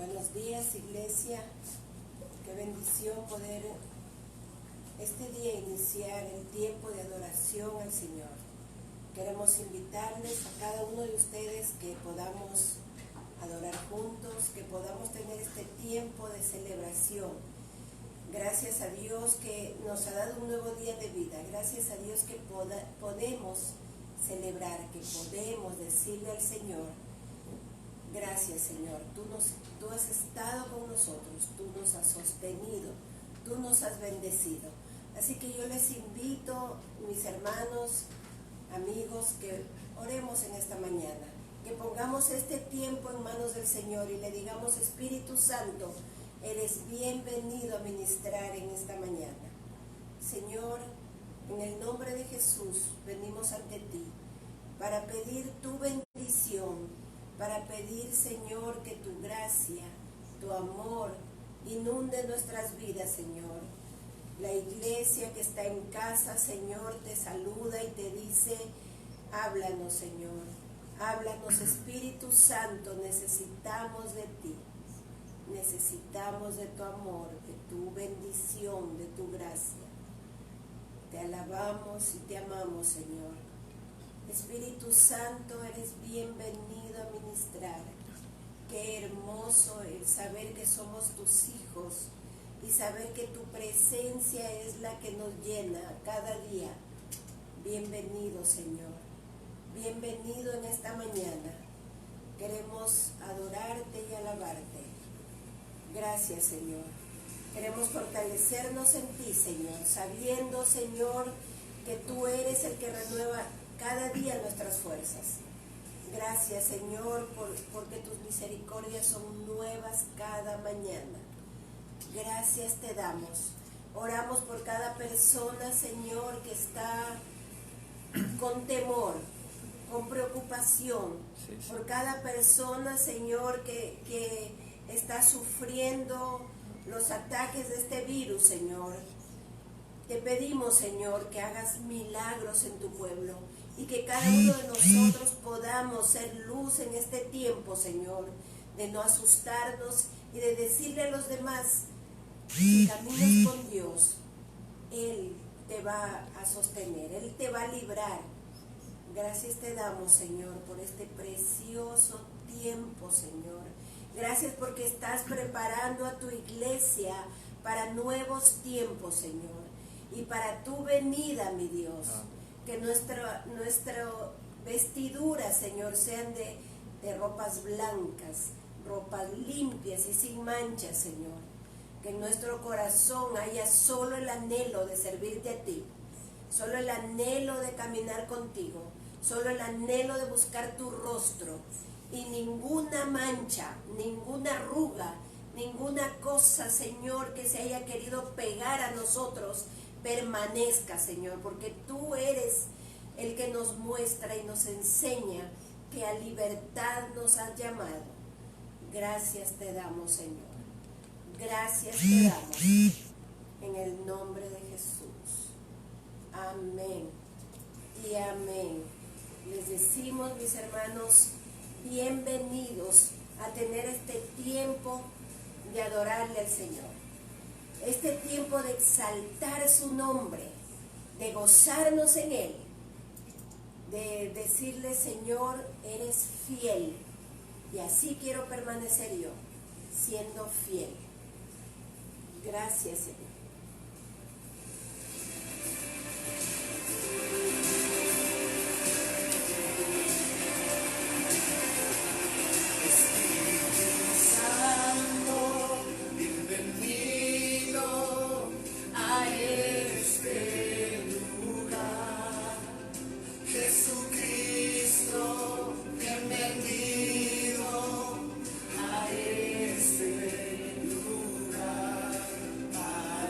Buenos días, iglesia. Qué bendición poder este día iniciar el tiempo de adoración al Señor. Queremos invitarles a cada uno de ustedes que podamos adorar juntos, que podamos tener este tiempo de celebración. Gracias a Dios que nos ha dado un nuevo día de vida. Gracias a Dios que podemos celebrar, que podemos decirle al Señor: gracias, Señor, tú has estado con nosotros, tú nos has sostenido, tú nos has bendecido. Así que yo les invito, mis hermanos, amigos, que oremos en esta mañana, que pongamos este tiempo en manos del Señor y le digamos: Espíritu Santo, eres bienvenido a ministrar en esta mañana. Señor, en el nombre de Jesús venimos ante ti para pedir tu bendición, para pedir, Señor, que tu gracia, tu amor inunde nuestras vidas, Señor. La iglesia que está en casa, Señor, te saluda y te dice: háblanos, Señor, háblanos, Espíritu Santo, necesitamos de ti, necesitamos de tu amor, de tu bendición, de tu gracia. Te alabamos y te amamos, Señor. Espíritu Santo, eres bienvenido a ministrar. Qué hermoso el saber que somos tus hijos y saber que tu presencia es la que nos llena cada día. Bienvenido, Señor. Bienvenido en esta mañana. Queremos adorarte y alabarte. Gracias, Señor. Queremos fortalecernos en ti, Señor, sabiendo, Señor, que tú eres el que renueva cada día nuestras fuerzas. Gracias, Señor, porque tus misericordias son nuevas cada mañana. Gracias te damos. Oramos por cada persona, Señor, que está con temor, con preocupación. Por cada persona, Señor, que está sufriendo los ataques de este virus, Señor. Te pedimos, Señor, que hagas milagros en tu pueblo y que cada uno de nosotros podamos ser luz en este tiempo, Señor, de no asustarnos y de decirle a los demás: si caminas con Dios, Él te va a sostener, Él te va a librar. Gracias te damos, Señor, por este precioso tiempo, Señor. Gracias porque estás preparando a tu iglesia para nuevos tiempos, Señor, y para tu venida, mi Dios. Que nuestra vestidura, Señor, sean de ropas blancas, ropas limpias y sin manchas, Señor. Que en nuestro corazón haya solo el anhelo de servirte a ti, solo el anhelo de caminar contigo, solo el anhelo de buscar tu rostro, y ninguna mancha, ninguna arruga, ninguna cosa, Señor, que se haya querido pegar a nosotros permanezca, Señor, porque tú eres el que nos muestra y nos enseña que a libertad nos has llamado. Gracias te damos, Señor. Gracias te damos. En el nombre de Jesús. Amén y amén. Les decimos, mis hermanos, bienvenidos a tener este tiempo de adorarle al Señor. Este tiempo de exaltar su nombre, de gozarnos en Él, de decirle: Señor, eres fiel, y así quiero permanecer yo, siendo fiel. Gracias, Señor. Para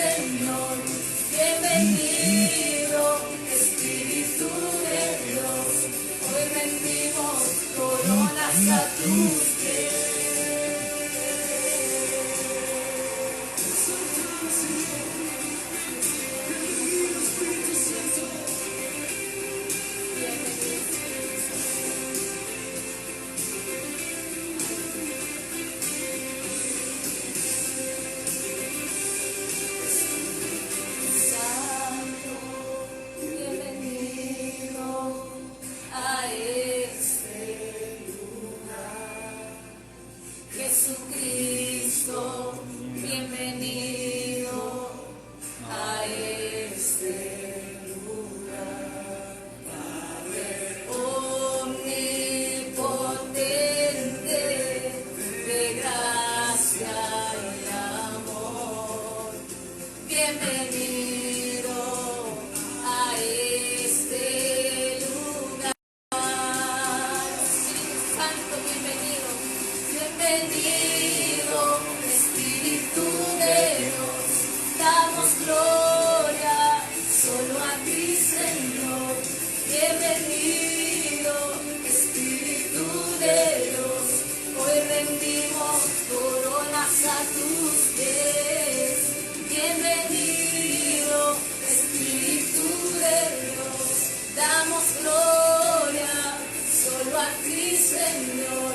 Señor. Bienvenido, Espíritu de Dios. Hoy rendimos coronas a tus pies. Jesucristo, bienvenido a este lugar. Padre omnipotente, de gracia y amor, bienvenido a este lugar. Espíritu Santo, bienvenido. Bienvenido, Espíritu de Dios, damos gloria solo a ti, Señor. Bienvenido, Espíritu de Dios, hoy rendimos coronas a tus pies. Bienvenido, Espíritu de Dios, damos gloria solo a ti, Señor.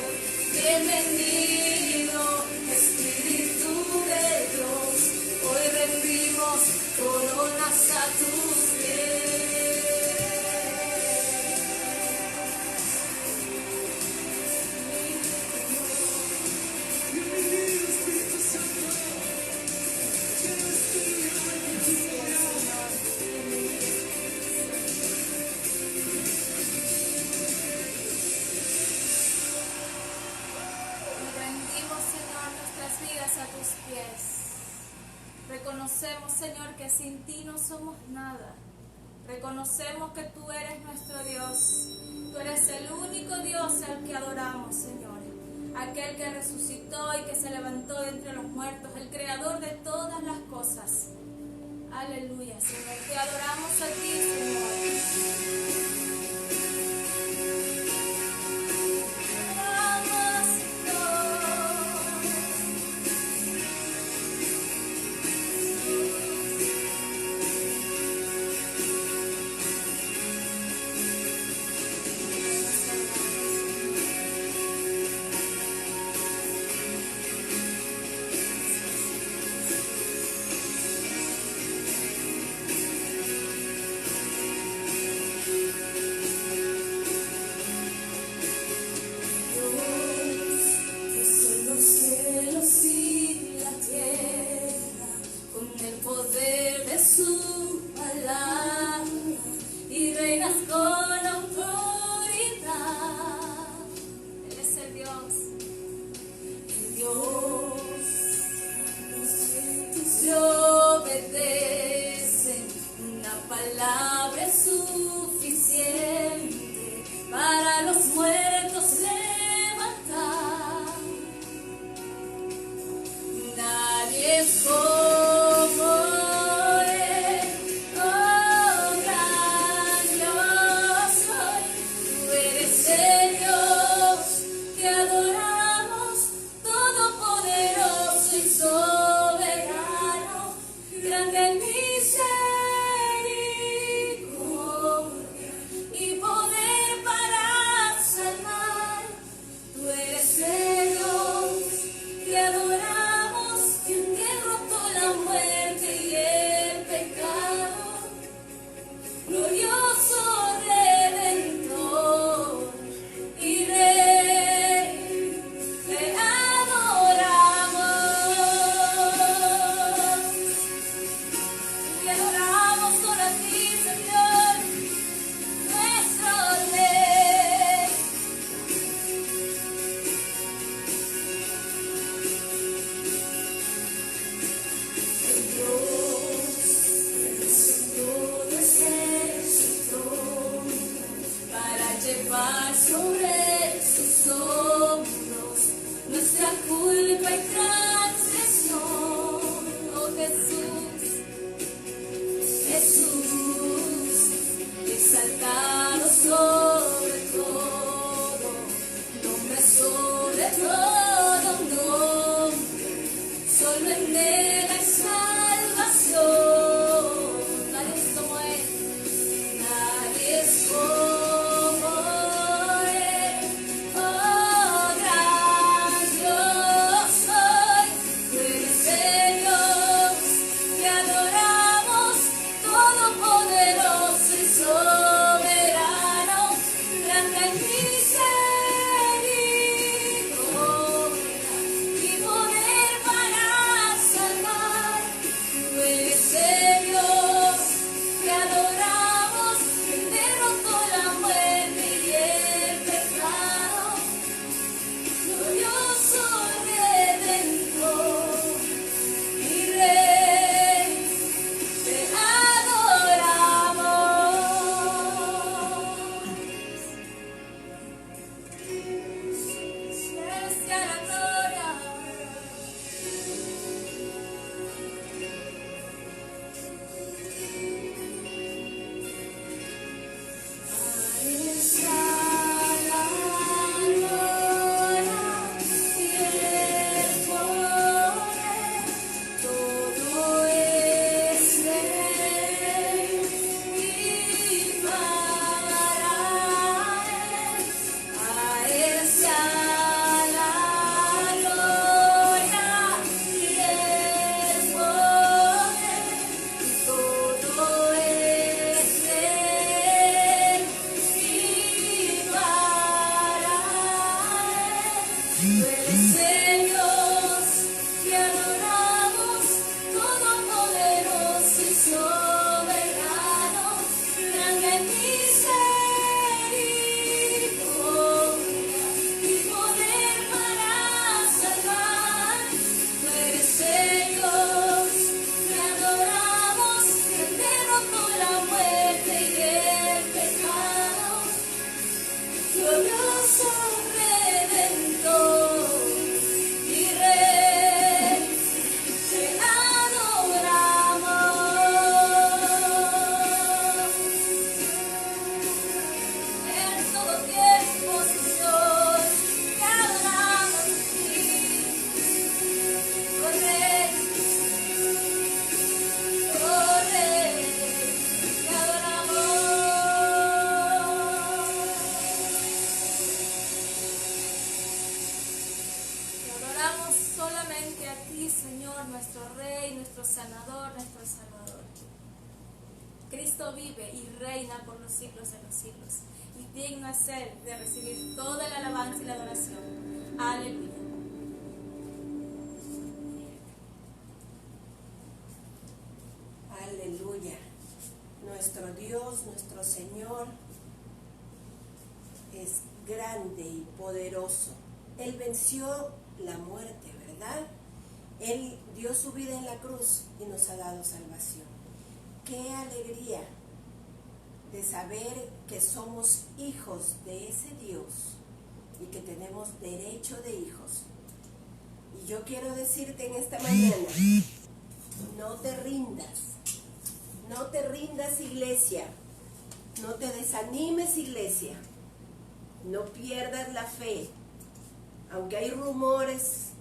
Bienvenido, Espíritu de Dios, hoy rendimos coronas a tus pies. Bienvenido, Espíritu Santo. A tus pies. Reconocemos, Señor, que sin ti no somos nada. Reconocemos que tú eres nuestro Dios. Tú eres el único Dios al que adoramos, Señor. Aquel que resucitó y que se levantó de entre los muertos, el creador de todas las cosas. Aleluya, Señor. Te adoramos a ti, Señor. Palabra es suficiente para los muertos levantar. Nadie es como Él, oh gran Dios soy. Tú eres el Dios que adoramos, todopoderoso y soberano, grande en misericordia y poder para salvar. Tú eres el Dios que adoramos, quien derrotó la muerte y el pecado. Glorioso Redentor y Rey, te adoramos. Te adoramos solo a ti, Señor, nuestro Rey. Dios resucitó desde su trono para llevar sobre sus hombros nuestra culpa y transgresión. Oh Jesús, pecado sobre todo, nombre sobre todo nombre, solo en él hay salvación. Nadie es como él, nadie es como él. Oh, gran Dios soy, tú eres el Dios que adoramos, todopoderoso y soberano, grande en misericordia y poder para salvar. Tú eres el Dios que adoramos, que derrotó la muerte y el pecado, glorioso Redentor y Rey, te adoramos. Sea la gloria. Esa la gloria y el poder, todo es de Él y para Él. A Él sea la gloria y el poder, todo es de Él y para Él. Tú eres el Dios que adoramos, todopoderoso y soberano, grande en misericordia y poder para salvar. Tú eres el Dios que adoramos, que derrotó la muerte y el pecado, glorioso Redentor y Rey, te adoramos. En todo tiempo, Señor, te adoramos a ti, oh Rey, te adoramos solamente a ti, Señor, nuestro Rey, nuestro Sanador, nuestro Salvador. Cristo vive y reina por los siglos de los siglos, y digno es Él de recibir toda la alabanza y la adoración. Aleluya. Aleluya. Nuestro Dios, nuestro Señor es grande y poderoso. Él venció la muerte, ¿verdad? Él dio su vida en la cruz y nos ha dado salvación. Qué alegría de saber que somos hijos de ese Dios y que tenemos derecho de hijos. Y yo quiero decirte en esta mañana, no te rindas. No te rindas, iglesia. No te desanimes, iglesia. No pierdas la fe. Aunque hay rumores,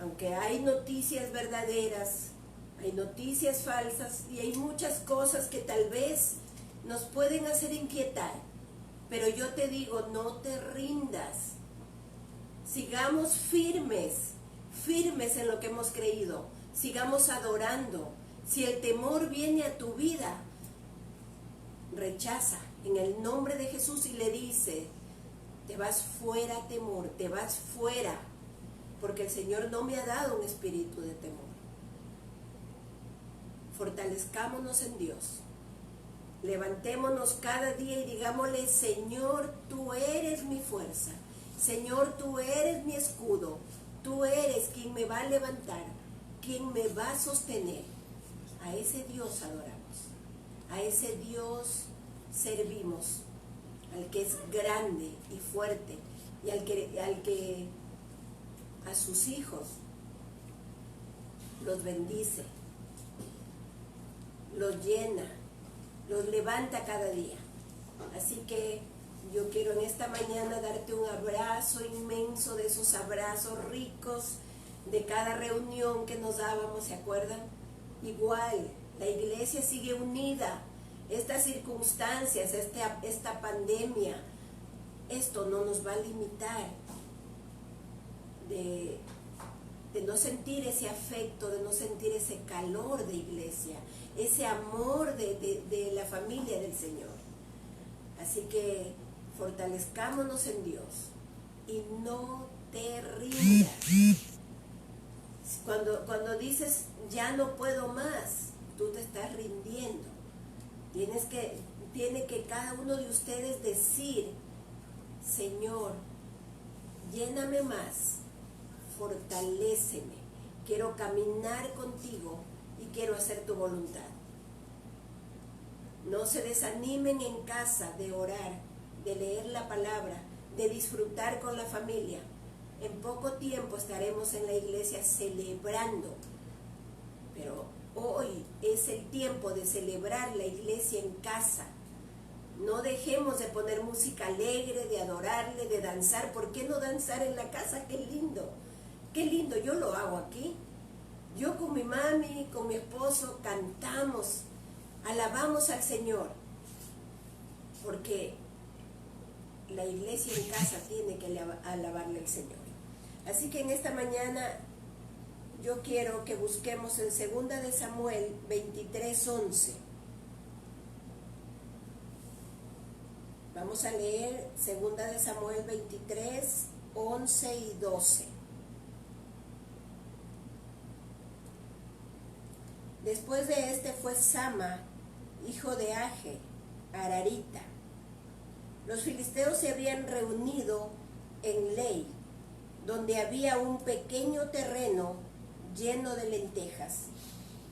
aunque hay noticias verdaderas, hay noticias falsas y hay muchas cosas que tal vez nos pueden hacer inquietar. Pero yo te digo, no te rindas. Sigamos firmes en lo que hemos creído. Sigamos adorando. Si el temor viene a tu vida, rechaza en el nombre de Jesús y le dice, te vas fuera, temor, te vas fuera, porque el Señor no me ha dado un espíritu de temor. Fortalezcámonos en Dios. Levantémonos cada día y digámosle, Señor, tú eres mi fuerza. Señor, tú eres mi escudo. Tú eres quien me va a levantar, quien me va a sostener. A ese Dios adoramos. A ese Dios servimos. Al que es grande y fuerte. Y al que a sus hijos los bendice, los llena, los levanta cada día. Así que yo quiero en esta mañana darte un abrazo inmenso, de esos abrazos ricos de cada reunión que nos dábamos, ¿se acuerdan? Igual, la iglesia sigue unida. Estas circunstancias, esta pandemia, esto no nos va a limitar de no sentir ese afecto, de no sentir ese calor de iglesia, ese amor de la familia del Señor. Así que fortalezcámonos en Dios y no te rindas. Cuando dices ya no puedo más, tú te estás rindiendo. Tiene que cada uno de ustedes decir: Señor, lléname más, fortaléceme, quiero caminar contigo y quiero hacer tu voluntad. No se desanimen en casa de orar, de leer la palabra, de disfrutar con la familia. En poco tiempo estaremos en la iglesia celebrando, pero hoy es el tiempo de celebrar la iglesia en casa. No dejemos de poner música alegre, de adorarle, de danzar. ¿Por qué no danzar en la casa? ¡Qué lindo! ¡Qué lindo! Yo lo hago aquí. Yo con mi mami, con mi esposo, cantamos, alabamos al Señor. Porque la iglesia en casa tiene que alabarle al Señor. Así que en esta mañana yo quiero que busquemos en 2 de Samuel 23:11. Vamos a leer 2 de Samuel 23, 11 y 12. Después de este fue Sama, hijo de Age, Ararita. Los filisteos se habían reunido en Lei, donde había un pequeño terreno lleno de lentejas,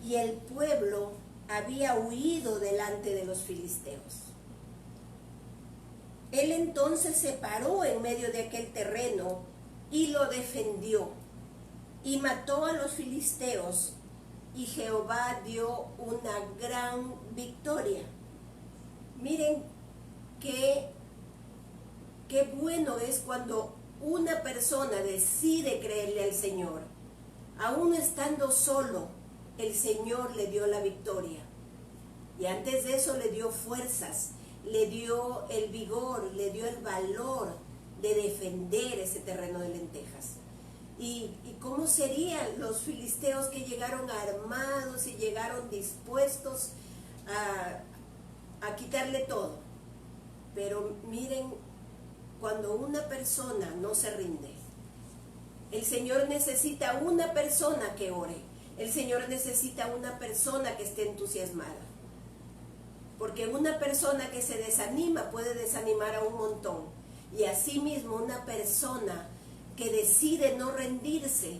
y el pueblo había huido delante de los filisteos. Él entonces se paró en medio de aquel terreno y lo defendió, y mató a los filisteos, y Jehová dio una gran victoria. Miren qué bueno es cuando una persona decide creerle al Señor. Aún estando solo, el Señor le dio la victoria. Y antes de eso le dio fuerzas, le dio el vigor, le dio el valor de defender ese terreno de lentejas. ¿Y cómo serían los filisteos que llegaron armados y llegaron dispuestos a quitarle todo? Pero miren, cuando una persona no se rinde, el Señor necesita una persona que ore. El Señor necesita una persona que esté entusiasmada. Porque una persona que se desanima puede desanimar a un montón. Y asimismo una persona que decide no rendirse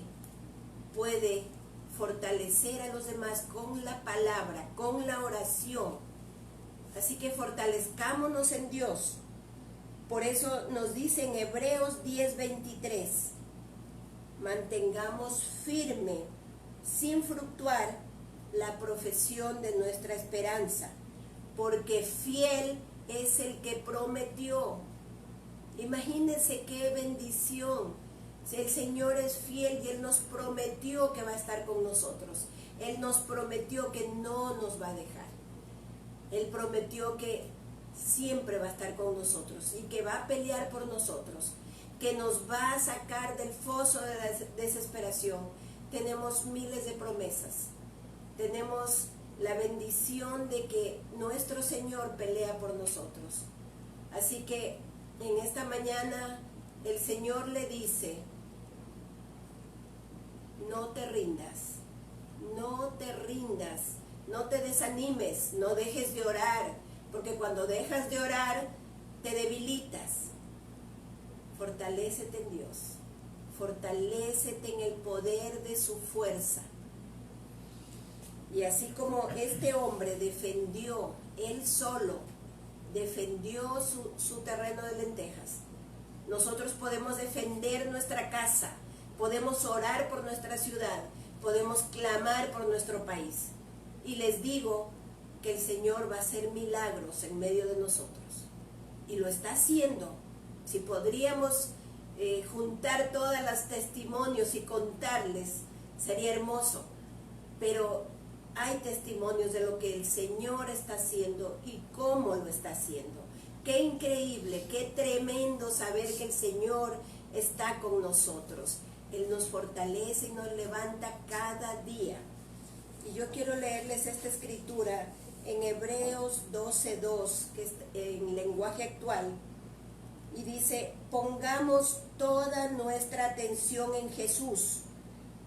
puede fortalecer a los demás con la palabra, con la oración. Así que fortalezcámonos en Dios. Por eso nos dice en Hebreos 10:23, mantengamos firme, sin fluctuar, la profesión de nuestra esperanza, porque fiel es el que prometió. Imagínense qué bendición. Si el Señor es fiel y Él nos prometió que va a estar con nosotros. Él nos prometió que no nos va a dejar. Él prometió que siempre va a estar con nosotros y que va a pelear por nosotros, que nos va a sacar del foso de la desesperación. Tenemos miles de promesas. Tenemos la bendición de que nuestro Señor pelea por nosotros. Así que en esta mañana el Señor le dice: no te rindas, no te rindas, no te desanimes, no dejes de orar, porque cuando dejas de orar te debilitas. Fortalécete en Dios, fortalécete en el poder de su fuerza. Y así como este hombre defendió, él solo defendió su terreno de lentejas, nosotros podemos defender nuestra casa, podemos orar por nuestra ciudad, podemos clamar por nuestro país. Y les digo que el Señor va a hacer milagros en medio de nosotros. y lo está haciendo. Si podríamos juntar todos los testimonios y contarles, sería hermoso, pero hay testimonios de lo que el Señor está haciendo y cómo lo está haciendo. Qué increíble, qué tremendo saber que el Señor está con nosotros. Él nos fortalece y nos levanta cada día. Y yo quiero leerles esta escritura en Hebreos 12:2, que es en lenguaje actual, y dice: pongamos toda nuestra atención en Jesús,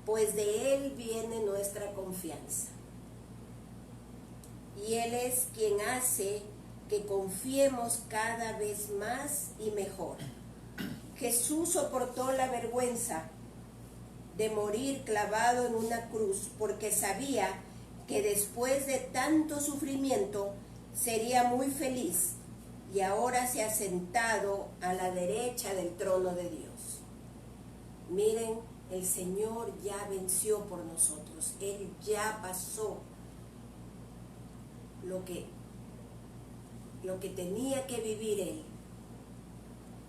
pues de Él viene nuestra confianza. Y Él es quien hace que confiemos cada vez más y mejor. Jesús soportó la vergüenza de morir clavado en una cruz porque sabía que después de tanto sufrimiento sería muy feliz, y ahora se ha sentado a la derecha del trono de Dios. Miren, el Señor ya venció por nosotros. Él ya pasó lo que tenía que vivir Él,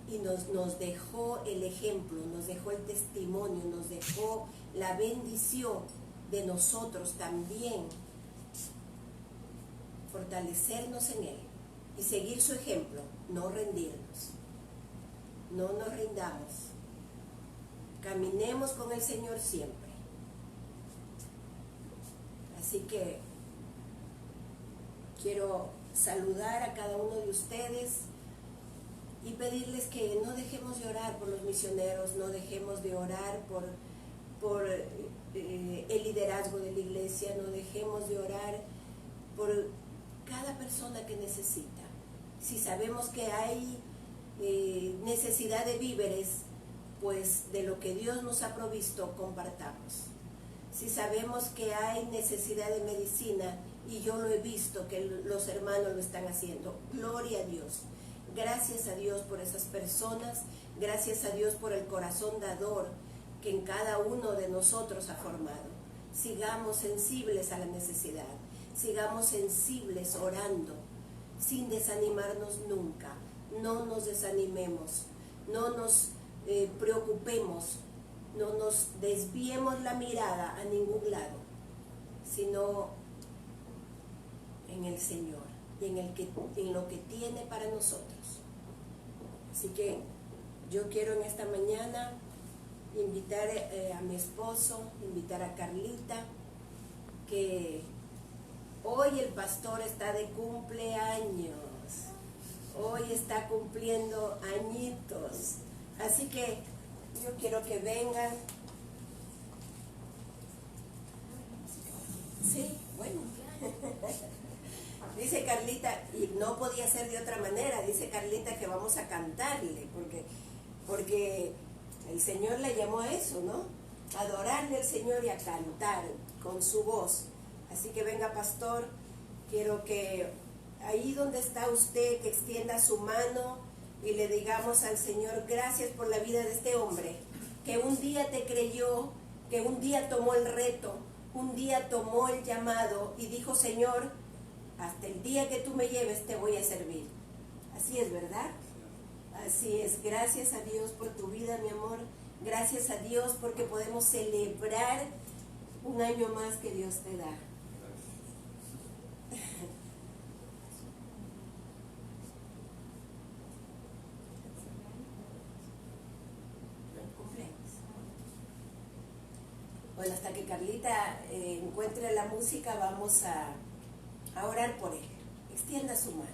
y nos dejó el ejemplo, nos dejó el testimonio, nos dejó la bendición de nosotros también fortalecernos en Él y seguir su ejemplo, no rendirnos, no nos rindamos, caminemos con el Señor siempre. Así que quiero saludar a cada uno de ustedes y pedirles que no dejemos de orar por los misioneros, no dejemos de orar por el liderazgo de la iglesia, no dejemos de orar por cada persona que necesita. Si sabemos que hay necesidad de víveres, pues de lo que Dios nos ha provisto, compartamos. Si sabemos que hay necesidad de medicina, y yo lo he visto que los hermanos lo están haciendo, gloria a Dios. Gracias a Dios por esas personas, gracias a Dios por el corazón dador que en cada uno de nosotros ha formado. Sigamos sensibles a la necesidad, sigamos sensibles orando, sin desanimarnos nunca. No nos desanimemos, no nos preocupemos, no nos desviemos la mirada a ningún lado, sino en el Señor y en lo que tiene para nosotros. Así que yo quiero en esta mañana invitar a mi esposo, invitar a Carlita, que hoy el pastor está de cumpleaños, hoy está cumpliendo añitos, así que yo quiero que vengan. Sí, bueno. Dice Carlita, y no podía ser de otra manera, dice Carlita que vamos a cantarle, porque el Señor le llamó a eso, ¿no? A adorarle al Señor y a cantar con su voz. Así que venga, pastor, quiero que ahí donde está usted, que extienda su mano y le digamos al Señor: gracias por la vida de este hombre, que un día te creyó, que un día tomó el reto, un día tomó el llamado y dijo: Señor, hasta el día que tú me lleves te voy a servir. Así es, ¿verdad? Así es. Gracias a Dios por tu vida, mi amor. Gracias a Dios porque podemos celebrar un año más que Dios te da. Bueno, hasta que Carlita encuentre la música, vamos a orar por él. Extienda su mano.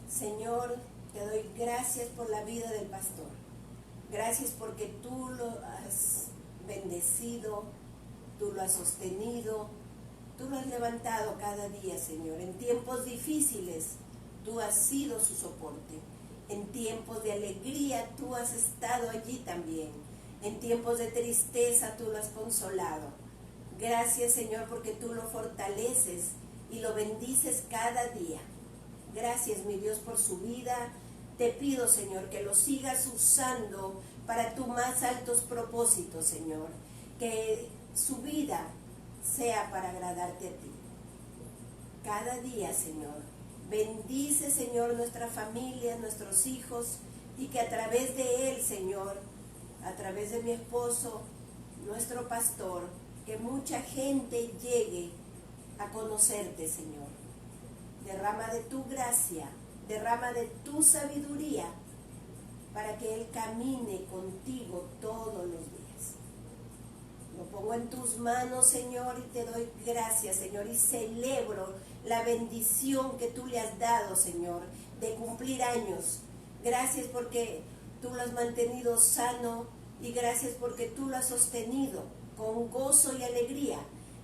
Señor, te doy gracias por la vida del pastor. Gracias porque tú lo has bendecido, tú lo has sostenido, tú lo has levantado cada día, Señor. En tiempos difíciles, tú has sido su soporte. En tiempos de alegría, tú has estado allí también. En tiempos de tristeza, tú lo has consolado. Gracias, Señor, porque tú lo fortaleces y lo bendices cada día. Gracias, mi Dios, por su vida. Te pido, Señor, que lo sigas usando para tus más altos propósitos, Señor. Que su vida sea para agradarte a ti. Cada día, Señor, Bendice, Señor, nuestra familia, nuestros hijos, y que a través de él, Señor, a través de mi esposo, nuestro pastor, que mucha gente llegue a conocerte, Señor. Derrama de tu gracia, derrama de tu sabiduría, para que él camine contigo todos los días. Lo pongo en tus manos, Señor, y te doy gracias, Señor, y celebro la bendición que tú le has dado, Señor, de cumplir años. Gracias porque tú lo has mantenido sano, y gracias porque tú lo has sostenido con gozo y alegría,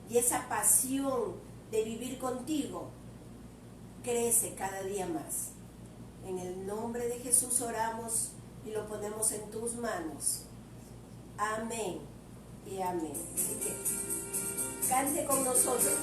y esa pasión de vivir contigo crece cada día más. En el nombre de Jesús oramos y lo ponemos en tus manos. Amén y amén. Así que cante con nosotros.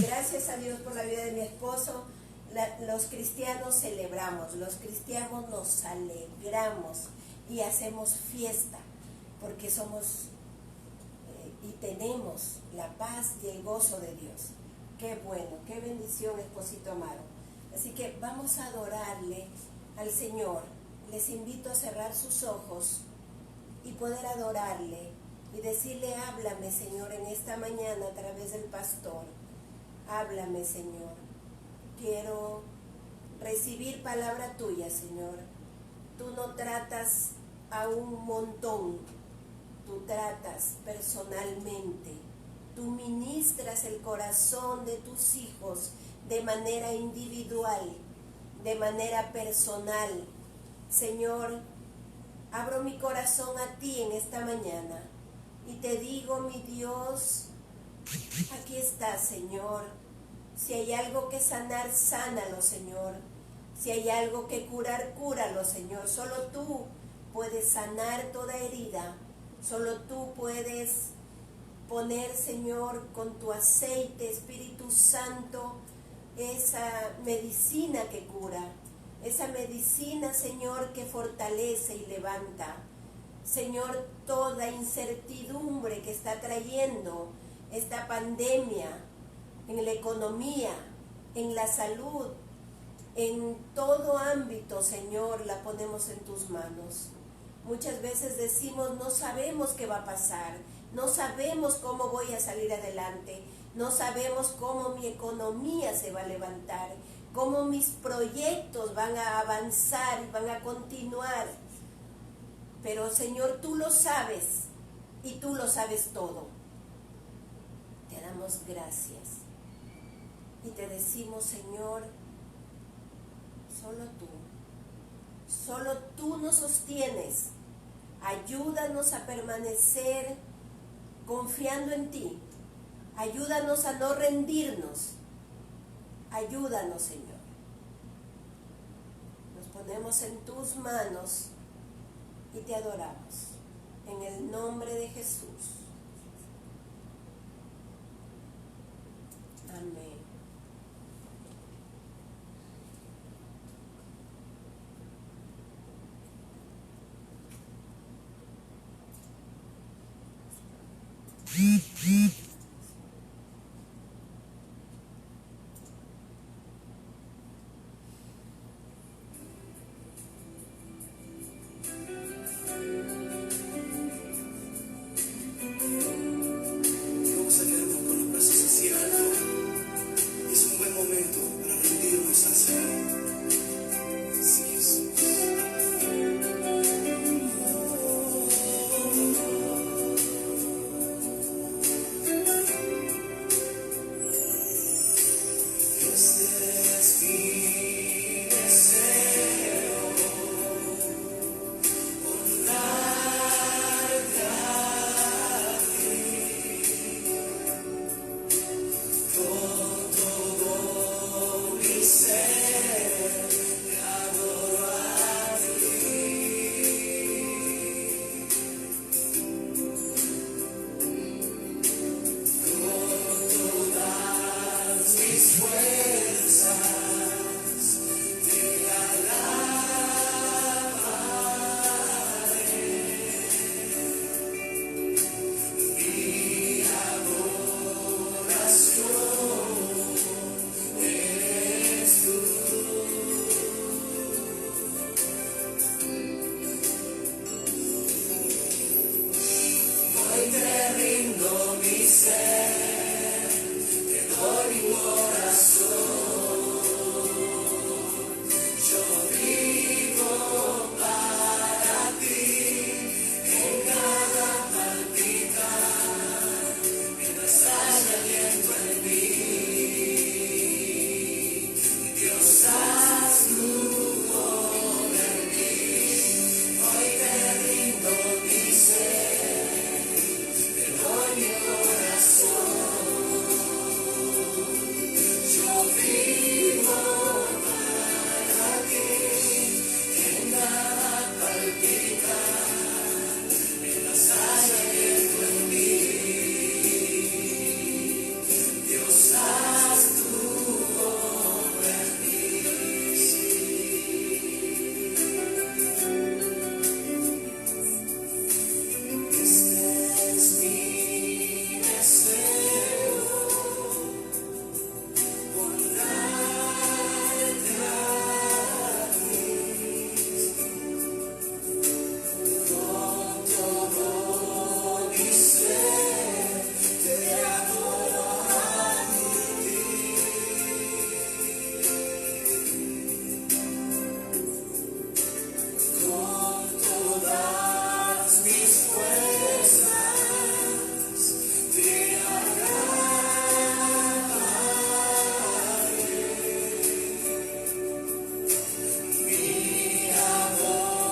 Gracias a Dios por la vida de mi esposo. Los cristianos celebramos, los cristianos nos alegramos y hacemos fiesta porque somos y tenemos la paz y el gozo de Dios. Qué bueno, qué bendición, esposito amado. Así que vamos a adorarle al Señor. Les invito a cerrar sus ojos y poder adorarle y decirle: háblame, Señor, en esta mañana a través del pastor. Háblame, Señor. Quiero recibir palabra tuya, Señor. Tú no tratas a un montón, tú tratas personalmente. Tú ministras el corazón de tus hijos de manera individual, de manera personal. Señor, abro mi corazón a ti en esta mañana y te digo, mi Dios, aquí está, Señor. Si hay algo que sanar, sánalo, Señor. Si hay algo que curar, cúralo, Señor. Solo tú puedes sanar toda herida. Solo tú puedes poner, Señor, con tu aceite, Espíritu Santo, esa medicina que cura. Esa medicina, Señor, que fortalece y levanta. Señor, toda incertidumbre que está trayendo esta pandemia en la economía, en la salud, en todo ámbito, Señor, la ponemos en tus manos. Muchas veces decimos: no sabemos qué va a pasar, no sabemos cómo voy a salir adelante, no sabemos cómo mi economía se va a levantar, cómo mis proyectos van a avanzar y van a continuar. Pero, Señor, tú lo sabes y tú lo sabes todo. Te damos gracias y te decimos: Señor, solo tú nos sostienes. Ayúdanos a permanecer confiando en ti, Ayúdanos a no rendirnos. Ayúdanos, Señor. Nos ponemos en tus manos y te adoramos. En el nombre de Jesús. Amén. Vamos a quedarnos con los brazos así en alto. Es un buen momento para rendirnos al Señor. Sí, Jesús. Este es mi deseo, honrarte a ti con todo mi ser, te adoro a ti con todas mis fuerzas. Te alabaré, mi adoración eres tú. Hoy te rindo mi ser, te doy mi corazón. Yo vivo para ti, en cada palpitar, mientras haya aliento en mí. Dios, haz tu obra en mí. Hoy te rindo mi ser, te doy mi corazón. Yo vivo para ti, en cada palpitar, mientras haya aliento en mí. Dios, haz tu obra en mí. Este es mi deseo, honrarte a ti con todo mi ser, te adoro a ti con todas mis fuerzas, te alabaré, mi adoración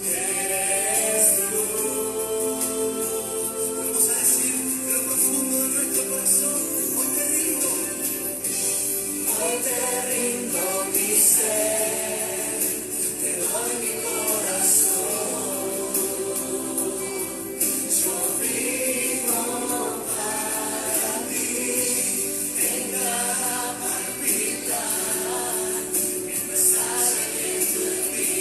eres tú. Vamos a decir de lo profundo de nuestro corazón: hoy te rindo mi ser, te doy mi corazón. Yo vivo para ti, en cada palpitar, mientras haya aliento en mí.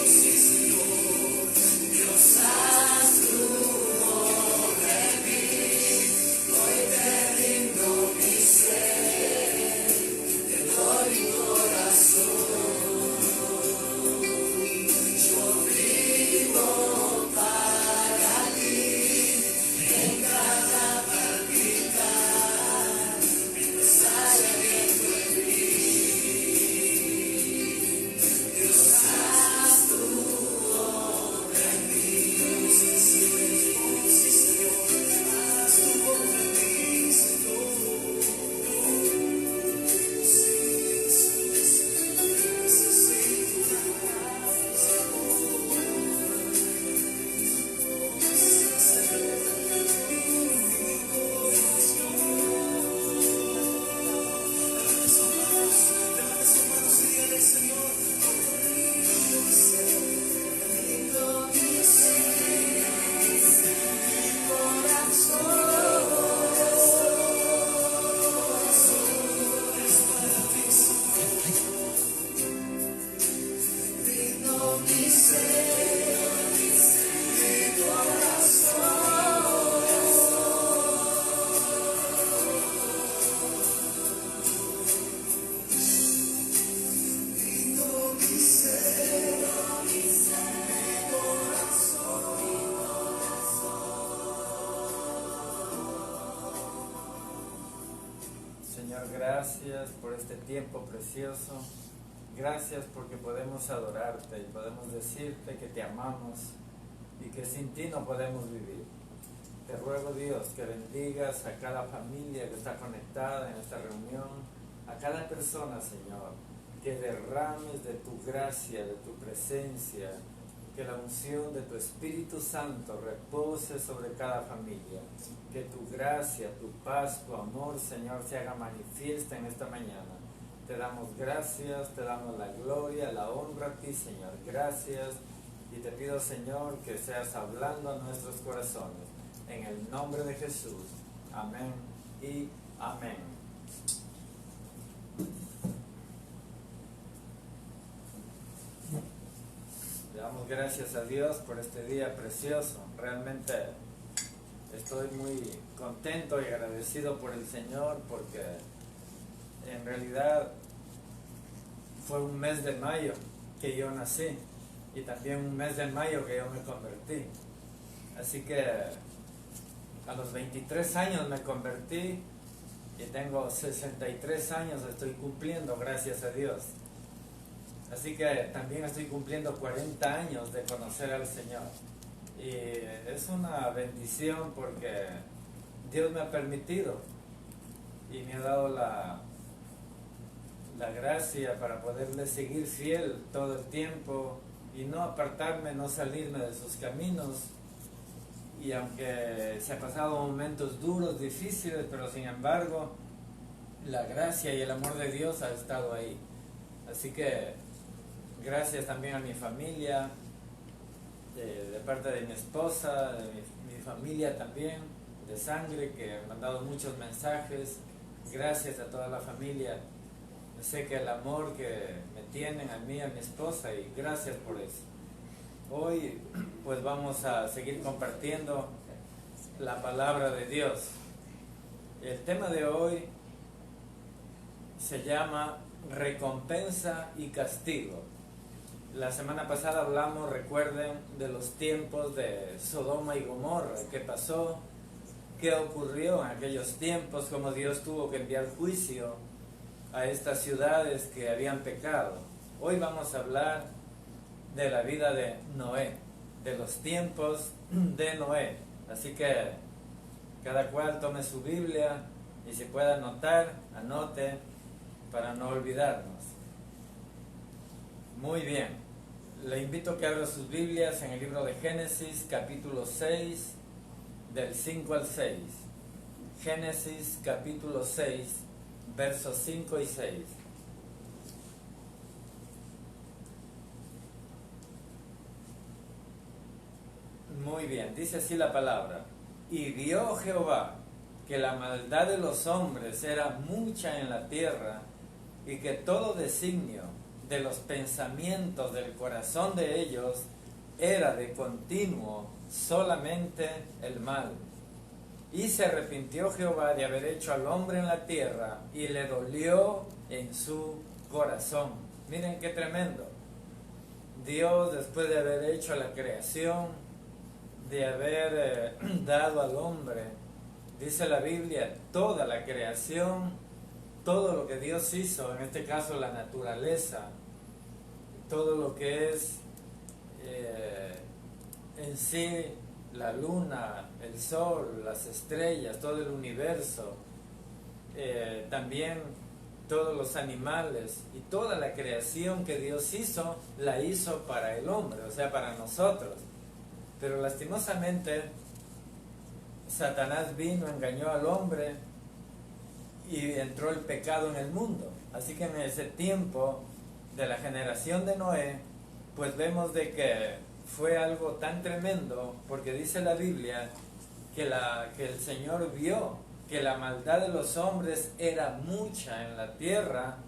Sí, Señor. Dios, haz tu obra en mí. Hoy te rindo mi ser, te doy mi corazón. por este tiempo precioso. Gracias porque podemos adorarte y podemos decirte que te amamos y que sin ti no podemos vivir. Te ruego, Dios, que bendigas a cada familia que está conectada en esta reunión, a cada persona, Señor, que derrames de tu gracia, de tu presencia, que la unción de tu Espíritu Santo repose sobre cada familia, que tu gracia, tu paz, tu amor, Señor, se haga manifiesta en esta mañana. Te damos gracias, te damos la gloria, la honra a ti, Señor. Gracias, y te pido, Señor, que seas hablando a nuestros corazones. En el nombre de Jesús. Amén y amén. Le damos gracias a Dios por este día precioso. Realmente estoy muy contento y agradecido por el Señor, porque en realidad fue un mes de mayo que yo nací y también un mes de mayo que yo me convertí. Así que a los 23 años me convertí y tengo 63 años, estoy cumpliendo, gracias a Dios. Así que también estoy cumpliendo 40 años de conocer al Señor. Y es una bendición porque Dios me ha permitido y me ha dado la gracia para poderle seguir fiel todo el tiempo y no apartarme, no salirme de sus caminos. Y aunque se ha pasado momentos duros, difíciles, pero sin embargo la gracia y el amor de Dios ha estado ahí. Así que gracias también a mi familia, de parte de mi esposa, de mi familia también, de sangre, que han mandado muchos mensajes. Gracias a toda la familia. Sé que el amor que me tienen a mí, a mi esposa, y gracias por eso. Hoy pues vamos a seguir compartiendo la palabra de Dios. El tema de hoy se llama recompensa y castigo. La semana pasada hablamos, recuerden, de los tiempos de Sodoma y Gomorra, qué pasó, qué ocurrió en aquellos tiempos, cómo Dios tuvo que enviar juicio a estas ciudades que habían pecado. Hoy vamos a hablar de la vida de Noé, de los tiempos de Noé. Así que cada cual tome su Biblia y si puede anotar, anote para no olvidarnos. Muy bien, le invito a que abra sus Biblias en el libro de Génesis, capítulo 6, del 5 al 6. Génesis, capítulo 6, versos 5 y 6. Muy bien, dice así la palabra. Y vio Jehová que la maldad de los hombres era mucha en la tierra, y que todo designio de los pensamientos del corazón de ellos era de continuo solamente el mal. Y se arrepintió Jehová de haber hecho al hombre en la tierra, y le dolió en su corazón. Miren qué tremendo. Dios, después de haber hecho la creación, de haber dado al hombre, dice la Biblia, toda la creación, todo lo que Dios hizo, en este caso la naturaleza, todo lo que es en sí la luna, el sol, las estrellas, todo el universo, también todos los animales y toda la creación que Dios hizo, la hizo para el hombre, o sea, para nosotros. Pero lastimosamente Satanás vino, engañó al hombre y entró el pecado en el mundo. Así que en ese tiempo de la generación de Noé, pues vemos de que fue algo tan tremendo, porque dice la Biblia que el Señor vio que la maldad de los hombres era mucha en la tierra,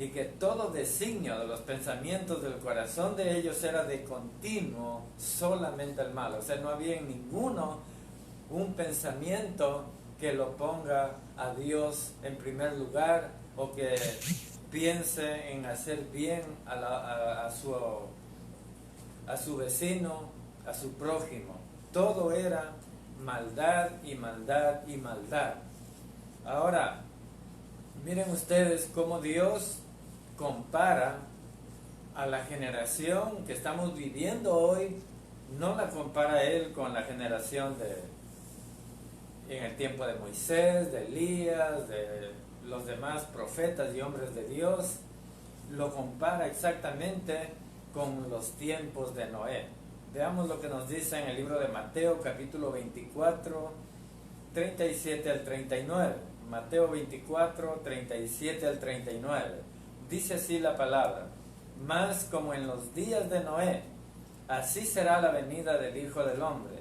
y que todo designio de los pensamientos del corazón de ellos era de continuo solamente el mal. O sea, no había en ninguno un pensamiento que lo ponga a Dios en primer lugar, o que piense en hacer bien a su vecino, a su prójimo. Todo era maldad y maldad y maldad. Ahora, Miren ustedes cómo Dios compara a la generación que estamos viviendo hoy, no la compara Él con la generación en el tiempo de Moisés, de Elías, de los demás profetas y hombres de Dios, lo compara exactamente con los tiempos de Noé. Veamos lo que nos dice en el libro de Mateo, capítulo 24, 37 al 39. Mateo 24, 37 al 39. Dice así la palabra: mas como en los días de Noé, así será la venida del Hijo del Hombre.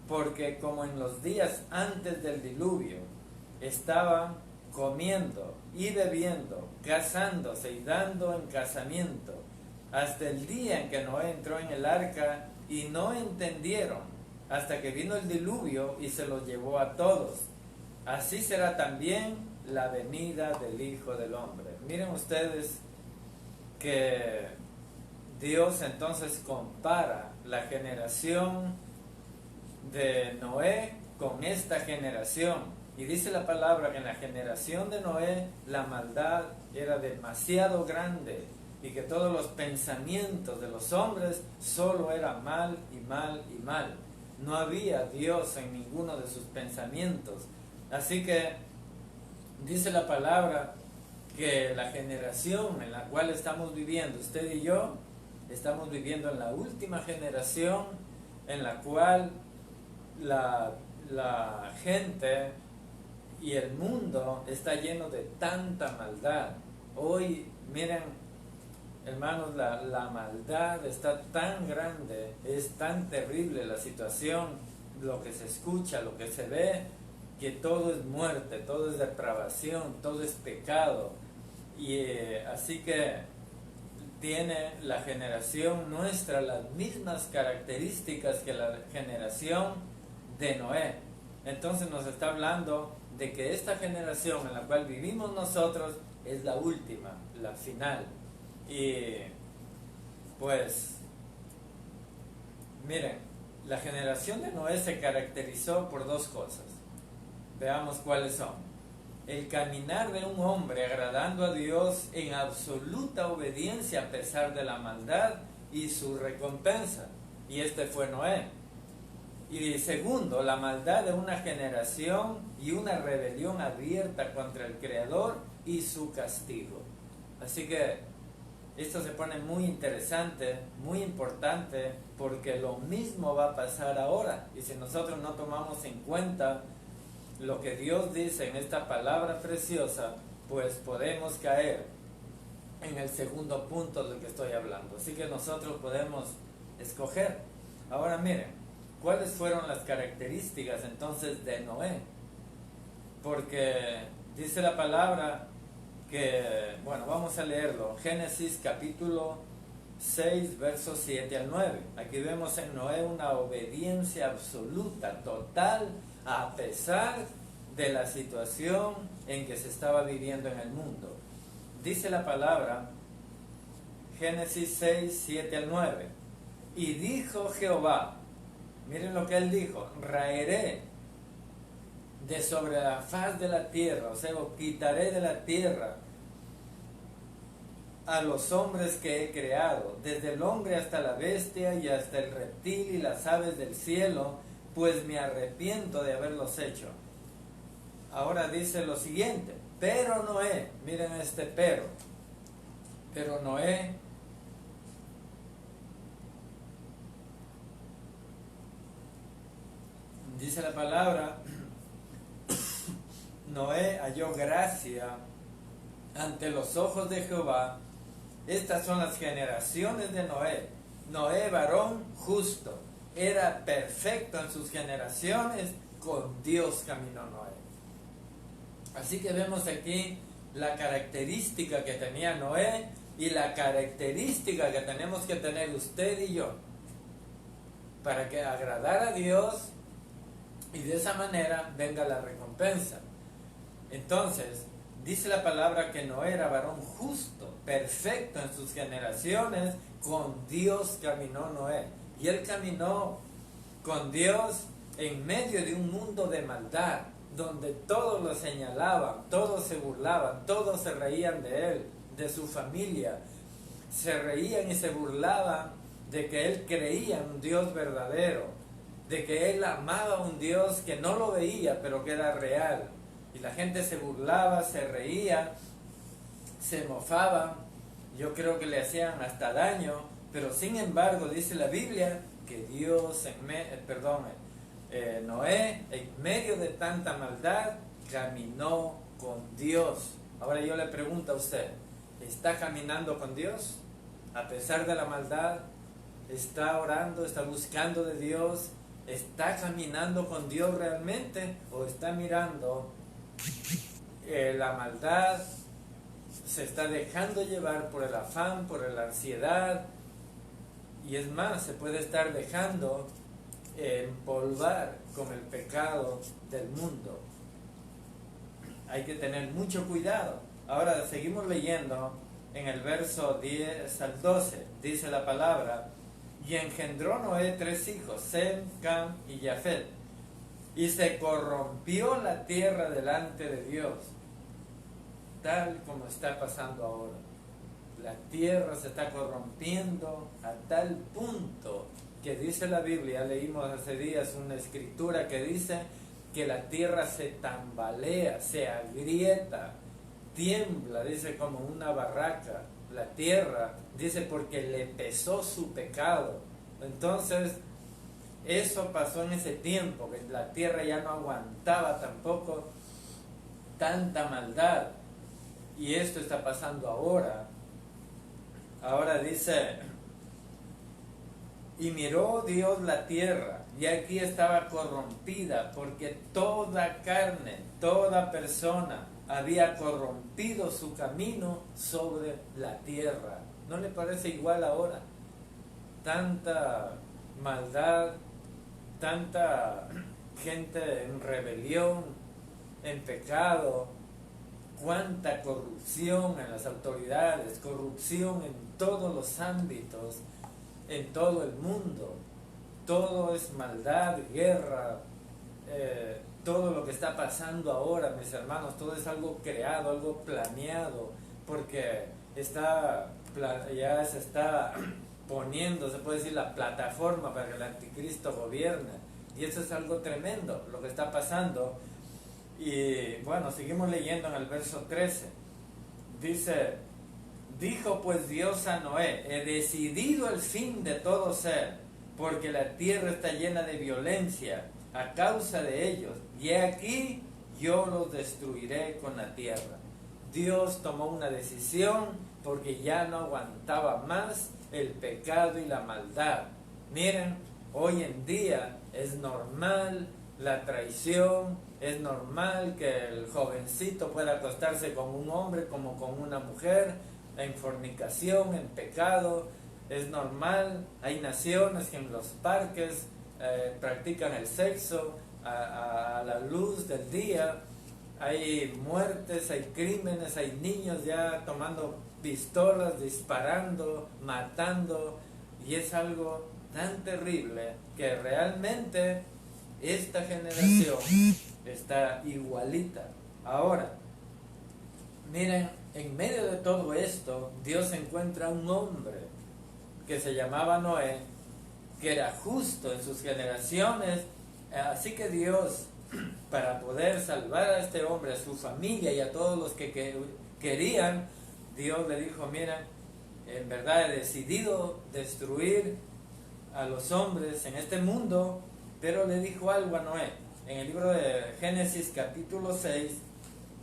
Porque como en los días antes del diluvio, estaban comiendo y bebiendo, casándose y dando en casamiento, hasta el día en que Noé entró en el arca, y no entendieron, hasta que vino el diluvio y se los llevó a todos. Así será también la venida del Hijo del Hombre. Miren ustedes que Dios entonces compara la generación de Noé con esta generación. Y dice la palabra que en la generación de Noé la maldad era demasiado grande y que todos los pensamientos de los hombres solo era mal y mal y mal. No había Dios en ninguno de sus pensamientos. Así que dice la palabra que la generación en la cual estamos viviendo, usted y yo, estamos viviendo en la última generación en la cual la gente y el mundo está lleno de tanta maldad. Hoy, miren, hermanos, la maldad está tan grande, es tan terrible la situación, lo que se escucha, lo que se ve, que todo es muerte, todo es depravación, todo es pecado. Y así que tiene la generación nuestra las mismas características que la generación de Noé. Entonces nos está hablando de que esta generación en la cual vivimos nosotros es la última, la final. Y pues, miren, la generación de Noé se caracterizó por dos cosas. Veamos cuáles son. El caminar de un hombre agradando a Dios en absoluta obediencia a pesar de la maldad y su recompensa. Y este fue Noé. Y segundo, la maldad de una generación y una rebelión abierta contra el Creador y su castigo. Así que esto se pone muy interesante, muy importante, porque lo mismo va a pasar ahora. Y si nosotros no tomamos en cuenta lo que Dios dice en esta palabra preciosa, pues podemos caer en el segundo punto del que estoy hablando. Así que nosotros podemos escoger. Ahora miren, ¿cuáles fueron las características entonces de Noé? Porque dice la palabra que, bueno, vamos a leerlo. Génesis capítulo 6, versos 7 al 9. Aquí vemos en Noé una obediencia absoluta, total, a pesar de la situación en que se estaba viviendo en el mundo. Dice la palabra, Génesis 6, 7 al 9. Y dijo Jehová, miren lo que él dijo: raeré de sobre la faz de la tierra, o sea, quitaré de la tierra a los hombres que he creado, desde el hombre hasta la bestia y hasta el reptil y las aves del cielo, pues me arrepiento de haberlos hecho. Ahora dice lo siguiente: pero Noé, miren este pero Noé dice la palabra, Noé halló gracia ante los ojos de Jehová. Estas son las generaciones de Noé. Noé, varón justo, era perfecto en sus generaciones, con Dios caminó Noé. Así que vemos aquí la característica que tenía Noé y la característica que tenemos que tener usted y yo para que agradar a Dios y de esa manera venga la recompensa. Entonces, dice la palabra que Noé era varón justo, perfecto en sus generaciones, con Dios caminó Noé. Y él caminó con Dios en medio de un mundo de maldad, donde todos lo señalaban, todos se burlaban, todos se reían de él, de su familia. Se reían y se burlaban de que él creía en un Dios verdadero, de que él amaba a un Dios que no lo veía, pero que era real. Y la gente se burlaba, se reía, se mofaba. Yo creo que le hacían hasta daño, pero sin embargo dice la Biblia que Dios, Noé, en medio de tanta maldad, caminó con Dios. Ahora yo le pregunto a usted, ¿está caminando con Dios? A pesar de la maldad, ¿está orando, está buscando de Dios? ¿Está caminando con Dios realmente? ¿O está mirando la maldad? Se está dejando llevar por el afán, por la ansiedad, y es más, se puede estar dejando empolvar con el pecado del mundo. Hay que tener mucho cuidado. Ahora seguimos leyendo en el verso 10 al 12. Dice la palabra: y engendró Noé 3 hijos, Sem, Cam y Jafet, y se corrompió la tierra delante de Dios, tal como está pasando ahora. La tierra se está corrompiendo a tal punto que dice la Biblia, leímos hace días una escritura que dice que la tierra se tambalea, se agrieta, tiembla, dice, como una barraca. La tierra, dice, porque le pesó su pecado. Entonces, eso pasó en ese tiempo, que la tierra ya no aguantaba tampoco tanta maldad. Y esto está pasando ahora. Ahora dice: y miró Dios la tierra, y aquí estaba corrompida, porque toda carne, toda persona había corrompido su camino sobre la tierra. ¿No le parece igual ahora? Tanta maldad, tanta gente en rebelión, en pecado, cuánta corrupción en las autoridades, corrupción en todos los ámbitos, en todo el mundo. Todo es maldad, guerra, todo lo que está pasando ahora, mis hermanos, todo es algo creado, algo planeado, porque ya se está poniendo, se puede decir, la plataforma para que el anticristo gobierne. Y eso es algo tremendo, lo que está pasando. Y bueno, seguimos leyendo en el verso 13. Dice: dijo pues Dios a Noé: he decidido el fin de todo ser, porque la tierra está llena de violencia a causa de ellos, y he aquí yo los destruiré con la tierra. Dios tomó una decisión porque ya no aguantaba más el pecado y la maldad. Miren, hoy en día es normal la traición, es normal que el jovencito pueda acostarse con un hombre como con una mujer, en fornicación, en pecado. Es normal, hay naciones que en los parques practican el sexo a la luz del día. Hay muertes, hay crímenes, hay niños ya tomando pistolas, disparando, matando, y es algo tan terrible que realmente esta generación está igualita. Ahora, miren, en medio de todo esto, Dios encuentra un hombre que se llamaba Noé, que era justo en sus generaciones. Así que Dios, para poder salvar a este hombre, a su familia y a todos los que querían, Dios le dijo: mira, en verdad he decidido destruir a los hombres en este mundo, pero le dijo algo a Noé. En el libro de Génesis capítulo 6,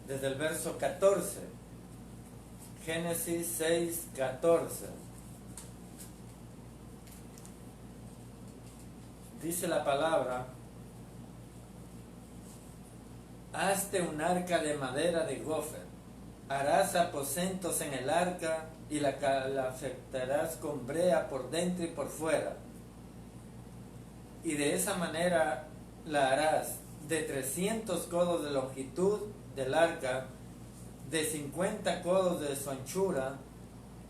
desde el verso 14. Génesis 6, 14. Dice la palabra: hazte un arca de madera de gofer, harás aposentos en el arca y la calafetarás con brea por dentro y por fuera. Y de esa manera la harás de 300 codos de longitud del arca, de 50 codos de su anchura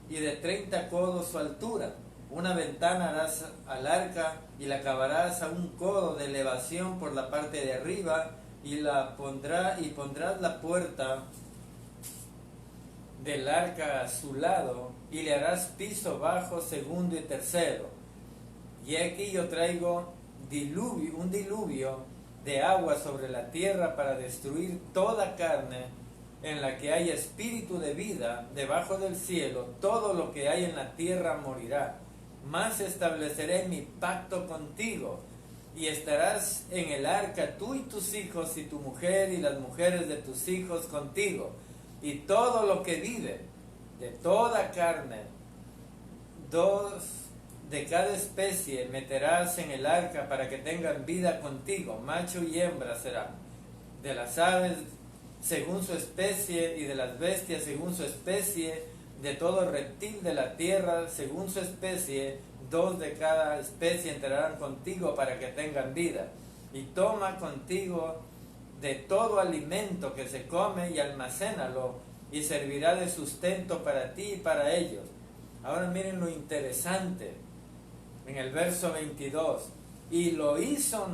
y de 30 codos su altura. Una ventana harás al arca y la acabarás a 1 codo de elevación por la parte de arriba, y pondrás la puerta del arca a su lado, y le harás piso bajo, segundo y tercero. Y aquí yo traigo un diluvio de agua sobre la tierra para destruir toda carne en la que haya espíritu de vida debajo del cielo. Todo lo que hay en la tierra morirá. Mas estableceré mi pacto contigo, y estarás en el arca tú y tus hijos y tu mujer y las mujeres de tus hijos contigo, y todo lo que vive de toda carne, 2 de cada especie meterás en el arca para que tengan vida contigo, macho y hembra serán. De las aves según su especie, y de las bestias según su especie, de todo reptil de la tierra según su especie, 2 de cada especie entrarán contigo para que tengan vida. Y toma contigo de todo alimento que se come y almacénalo, y servirá de sustento para ti y para ellos. Ahora miren lo interesante en el verso 22. Y lo hizo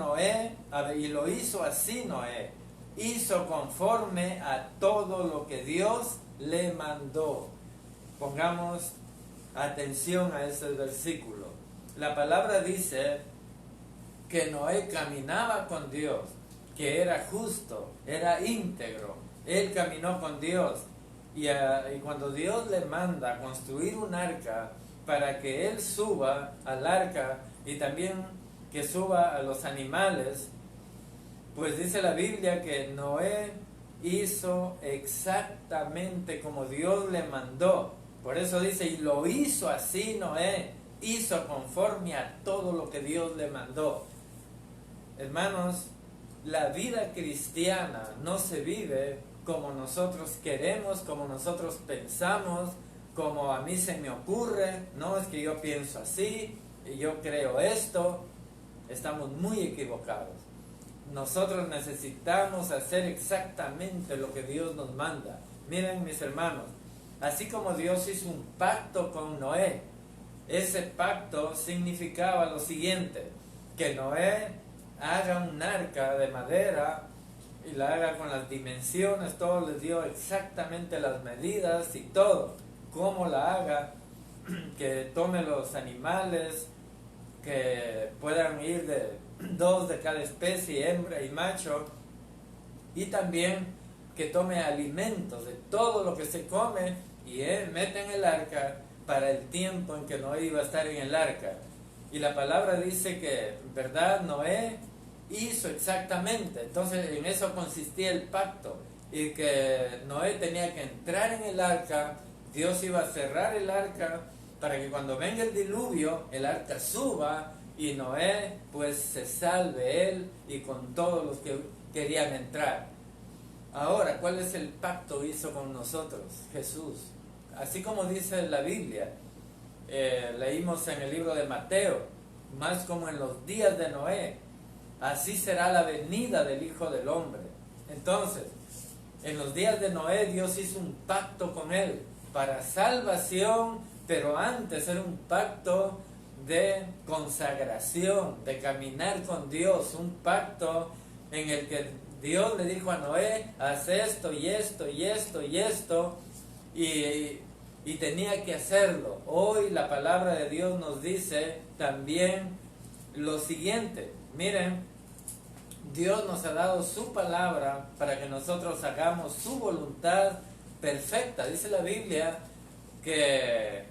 así Noé, hizo conforme a todo lo que Dios le mandó. Pongamos atención a ese versículo. La palabra dice que Noé caminaba con Dios, que era justo, era íntegro. Él caminó con Dios, y cuando Dios le manda construir un arca para que él suba al arca y también que suba a los animales, pues dice la Biblia que Noé hizo exactamente como Dios le mandó. Por eso dice, y lo hizo así Noé, hizo conforme a todo lo que Dios le mandó. Hermanos, la vida cristiana no se vive como nosotros queremos, como nosotros pensamos, como a mí se me ocurre. No, es que yo pienso así, y yo creo esto. Estamos muy equivocados. Nosotros necesitamos hacer exactamente lo que Dios nos manda. Miren, mis hermanos, así como Dios hizo un pacto con Noé, ese pacto significaba lo siguiente: que Noé haga un arca de madera y la haga con las dimensiones, todo les dio exactamente las medidas y todo, cómo la haga, que tome los animales, que puedan ir de 2 de cada especie, hembra y macho, y también que tome alimentos de todo lo que se come y mete en el arca para el tiempo en que Noé iba a estar en el arca. Y la palabra dice que, ¿verdad? Noé hizo exactamente. Entonces en eso consistía el pacto, y que Noé tenía que entrar en el arca. Dios iba a cerrar el arca para que cuando venga el diluvio el arca suba y Noé pues se salve él y con todos los que querían entrar. Ahora, ¿cuál es el pacto que hizo con nosotros? Jesús. Así como dice la Biblia, leímos en el libro de Mateo, más como en los días de Noé, así será la venida del Hijo del Hombre. Entonces, en los días de Noé Dios hizo un pacto con él para salvación, pero antes era un pacto de consagración, de caminar con Dios, un pacto en el que Dios le dijo a Noé, haz esto y esto y esto y esto, y tenía que hacerlo. Hoy la palabra de Dios nos dice también lo siguiente. Miren, Dios nos ha dado su palabra para que nosotros hagamos su voluntad perfecta. Dice la Biblia que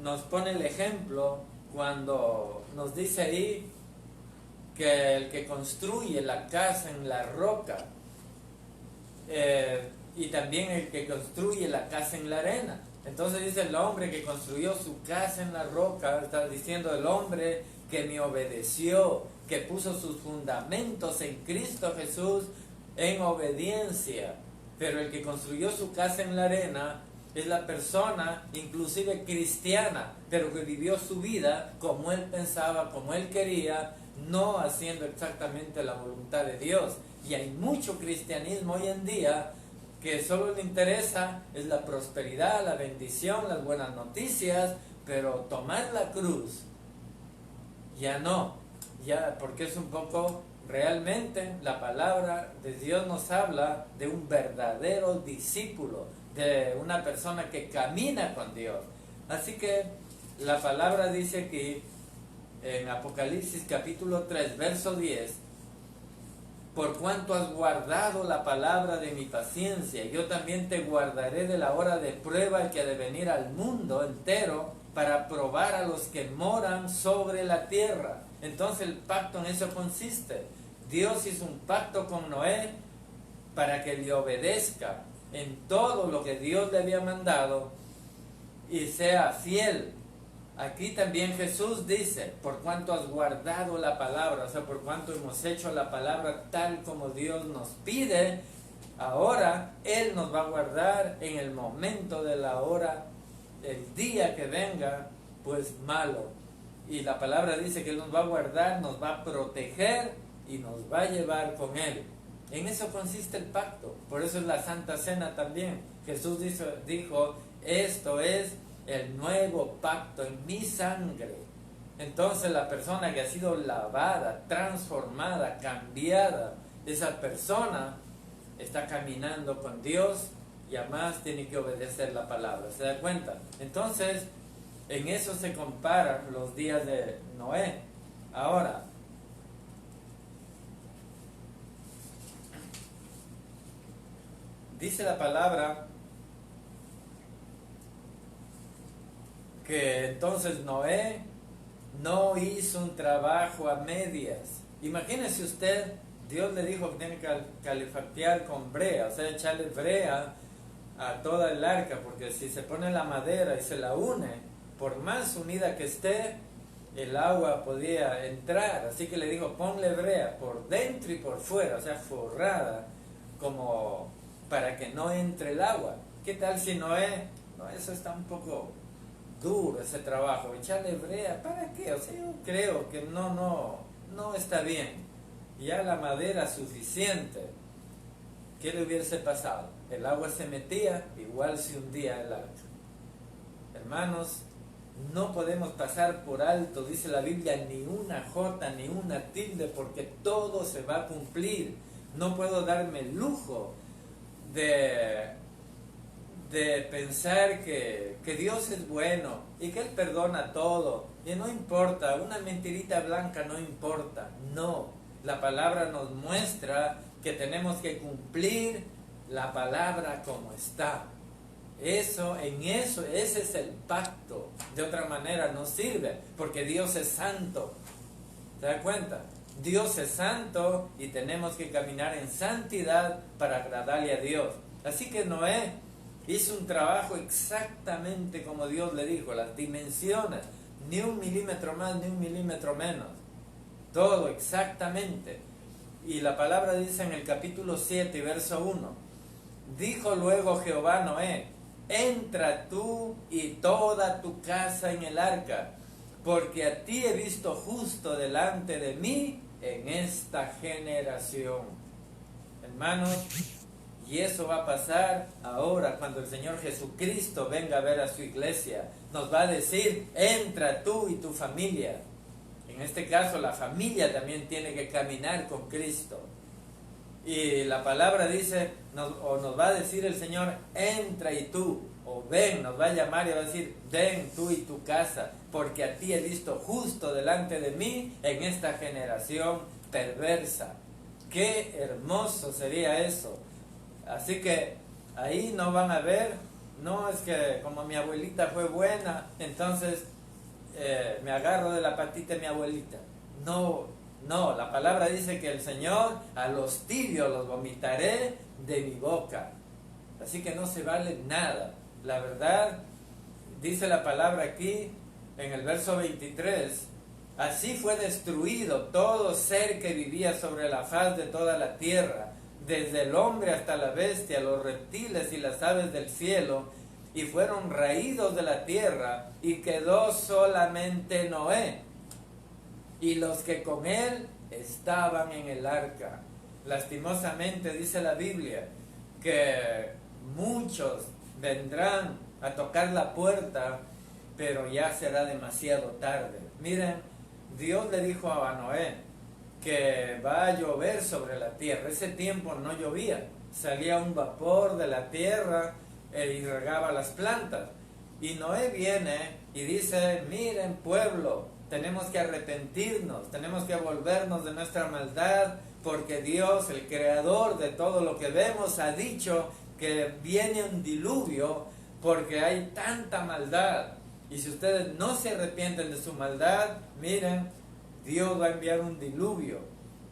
nos pone el ejemplo cuando nos dice ahí que el que construye la casa en la roca, y también el que construye la casa en la arena. Entonces dice el hombre que construyó su casa en la roca, está diciendo el hombre que me obedeció, que puso sus fundamentos en Cristo Jesús en obediencia. Pero el que construyó su casa en la arena es la persona, inclusive cristiana, pero que vivió su vida como él pensaba, como él quería, no haciendo exactamente la voluntad de Dios. Y hay mucho cristianismo hoy en día que solo le interesa es la prosperidad, la bendición, las buenas noticias, pero tomar la cruz ya no. ya, porque es un poco, realmente la palabra de Dios nos habla de un verdadero discípulo, de una persona que camina con Dios. Así que la palabra dice aquí, en Apocalipsis capítulo 3, verso 10, por cuanto has guardado la palabra de mi paciencia, yo también te guardaré de la hora de prueba que ha de venir al mundo entero para probar a los que moran sobre la tierra. Entonces el pacto en eso consiste. Dios hizo un pacto con Noé para que le obedezca en todo lo que Dios le había mandado y sea fiel. Aquí también Jesús dice, por cuanto has guardado la palabra, o sea, por cuanto hemos hecho la palabra tal como Dios nos pide, ahora Él nos va a guardar en el momento de la hora, el día que venga, pues malo. Y la palabra dice que Él nos va a guardar, nos va a proteger y nos va a llevar con Él. En eso consiste el pacto, por eso es la Santa Cena también. Jesús dijo, esto es el nuevo pacto en mi sangre. Entonces la persona que ha sido lavada, transformada, cambiada, esa persona está caminando con Dios y además tiene que obedecer la palabra. ¿Se da cuenta? Entonces, en eso se comparan los días de Noé. Ahora, dice la palabra que entonces Noé no hizo un trabajo a medias. Imagínese usted, Dios le dijo que tiene que calefactear con brea, o sea, echarle brea a toda el arca, porque si se pone la madera y se la une, por más unida que esté, el agua podía entrar. Así que le dijo, ponle brea por dentro y por fuera, o sea, forrada, como para que no entre el agua. ¿Qué tal si Noé? No, eso está un poco duro, ese trabajo, echarle brea, ¿para qué? O sea, yo creo que no está bien. Ya la madera suficiente. ¿Qué le hubiese pasado? El agua se metía, igual se hundía el arca. Hermanos, no podemos pasar por alto, dice la Biblia, ni una jota, ni una tilde, porque todo se va a cumplir. No puedo darme el lujo de pensar que Dios es bueno y que Él perdona todo. Y no importa, una mentirita blanca no importa. No, la palabra nos muestra que tenemos que cumplir la palabra como está. Ese es el pacto. De otra manera no sirve, porque Dios es santo. ¿Se da cuenta? Dios es santo y tenemos que caminar en santidad para agradarle a Dios. Así que Noé hizo un trabajo exactamente como Dios le dijo, las dimensiones, ni 1 milímetro más, ni 1 milímetro menos. Todo exactamente. Y la palabra dice en el capítulo 7, verso 1, dijo luego Jehová a Noé, entra tú y toda tu casa en el arca, porque a ti he visto justo delante de mí en esta generación. Hermanos, y eso va a pasar ahora cuando el Señor Jesucristo venga a ver a su iglesia. Nos va a decir, entra tú y tu familia. En este caso la familia también tiene que caminar con Cristo. Y la palabra dice, nos va a decir el Señor, entra y tú, o ven, nos va a llamar y va a decir, ven tú y tu casa, porque a ti he visto justo delante de mí en esta generación perversa. Qué hermoso sería eso. Así que ahí no van a ver, no es que como mi abuelita fue buena, entonces me agarro de la patita de mi abuelita. No, la palabra dice que el Señor a los tibios los vomitaré de mi boca. Así que no se vale nada. La verdad, dice la palabra aquí en el verso 23, así fue destruido todo ser que vivía sobre la faz de toda la tierra, desde el hombre hasta la bestia, los reptiles y las aves del cielo, y fueron raídos de la tierra, y quedó solamente Noé, y los que con él estaban en el arca. Lastimosamente dice la Biblia que muchos vendrán a tocar la puerta, pero ya será demasiado tarde. Miren, Dios le dijo a Noé que va a llover sobre la tierra. Ese tiempo no llovía, salía un vapor de la tierra y regaba las plantas. Y Noé viene y dice: miren, pueblo, tenemos que arrepentirnos, tenemos que volvernos de nuestra maldad, porque Dios, el creador de todo lo que vemos, ha dicho que viene un diluvio porque hay tanta maldad. Y si ustedes no se arrepienten de su maldad, miren, Dios va a enviar un diluvio.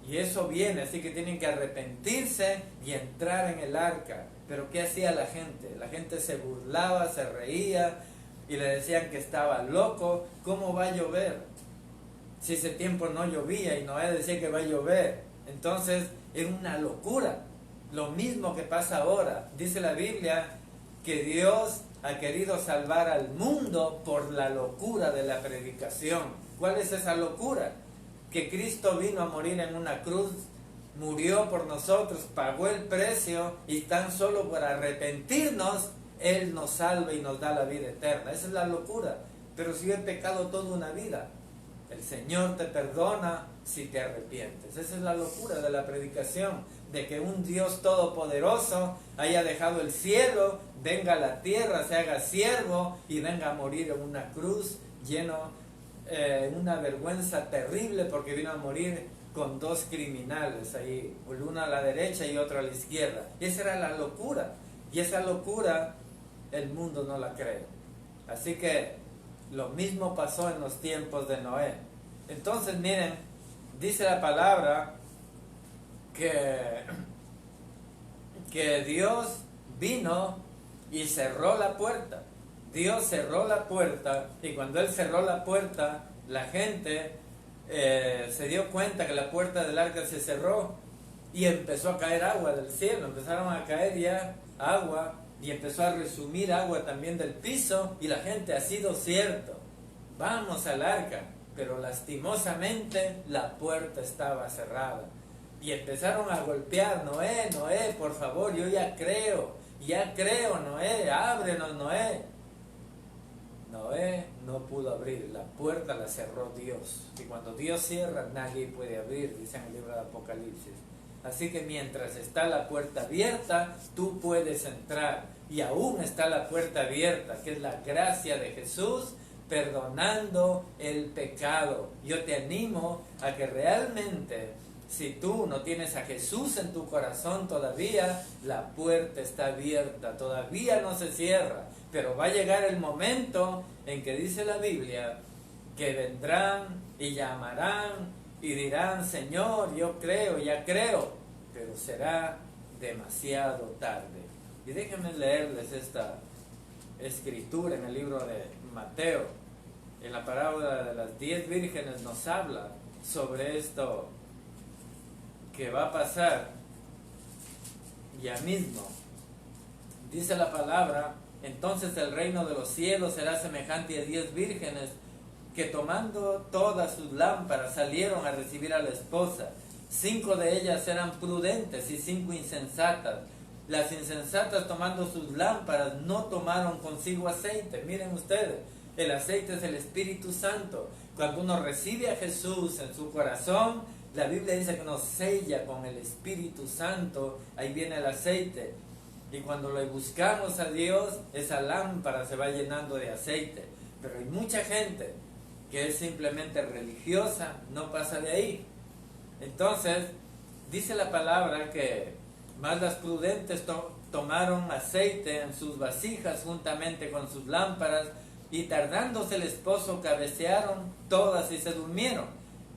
Y eso viene, así que tienen que arrepentirse y entrar en el arca. Pero ¿qué hacía la gente? La gente se burlaba, se reía y le decían que estaba loco. ¿Cómo va a llover? Si ese tiempo no llovía y Noé decía que va a llover. Entonces es una locura. Lo mismo que pasa ahora. Dice la Biblia que Dios ha querido salvar al mundo por la locura de la predicación. ¿Cuál es esa locura? Que Cristo vino a morir en una cruz, murió por nosotros, pagó el precio, y tan solo por arrepentirnos, Él nos salva y nos da la vida eterna. Esa es la locura. Pero si yo he pecado toda una vida, el Señor te perdona si te arrepientes. Esa es la locura de la predicación, de que un Dios todopoderoso haya dejado el cielo, venga a la tierra, se haga siervo y venga a morir en una cruz lleno una vergüenza terrible, porque vino a morir con dos criminales ahí, uno a la derecha y otro a la izquierda. Esa era la locura, y esa locura el mundo no la cree. Así que lo mismo pasó en los tiempos de Noé. Entonces miren, dice la palabra que Dios vino y cerró la puerta. Dios cerró la puerta, y cuando Él cerró la puerta, la gente se dio cuenta que la puerta del arca se cerró y empezó a caer agua del cielo. Empezaron a caer ya agua y empezó a resumir agua también del piso, y la gente: ha sido cierto, vamos al arca. Pero lastimosamente la puerta estaba cerrada y empezaron a golpear: Noé, Noé, por favor, yo ya creo, Noé, ábrenos, Noé. Noé no pudo abrir, la puerta la cerró Dios. Y cuando Dios cierra, nadie puede abrir, dice en el libro de Apocalipsis. Así que mientras está la puerta abierta, tú puedes entrar. Y aún está la puerta abierta, que es la gracia de Jesús, perdonando el pecado. Yo te animo a que realmente, si tú no tienes a Jesús en tu corazón todavía, la puerta está abierta, todavía no se cierra. Pero va a llegar el momento en que dice la Biblia que vendrán y llamarán y dirán: Señor, yo creo, ya creo. Pero será demasiado tarde. Y déjenme leerles esta escritura en el libro de Mateo. En la parábola de las 10 vírgenes nos habla sobre esto que va a pasar ya mismo. Dice la palabra: entonces el reino de los cielos será semejante a 10 vírgenes que, tomando todas sus lámparas, salieron a recibir a la esposa. 5 de ellas eran prudentes y 5 insensatas. Las insensatas, tomando sus lámparas, no tomaron consigo aceite. Miren ustedes, el aceite es el Espíritu Santo. Cuando uno recibe a Jesús en su corazón, la Biblia dice que nos sella con el Espíritu Santo. Ahí viene el aceite. Y cuando le buscamos a Dios, esa lámpara se va llenando de aceite. Pero hay mucha gente que es simplemente religiosa, no pasa de ahí. Entonces, dice la palabra que más las prudentes tomaron aceite en sus vasijas juntamente con sus lámparas, y tardándose el esposo cabecearon todas y se durmieron.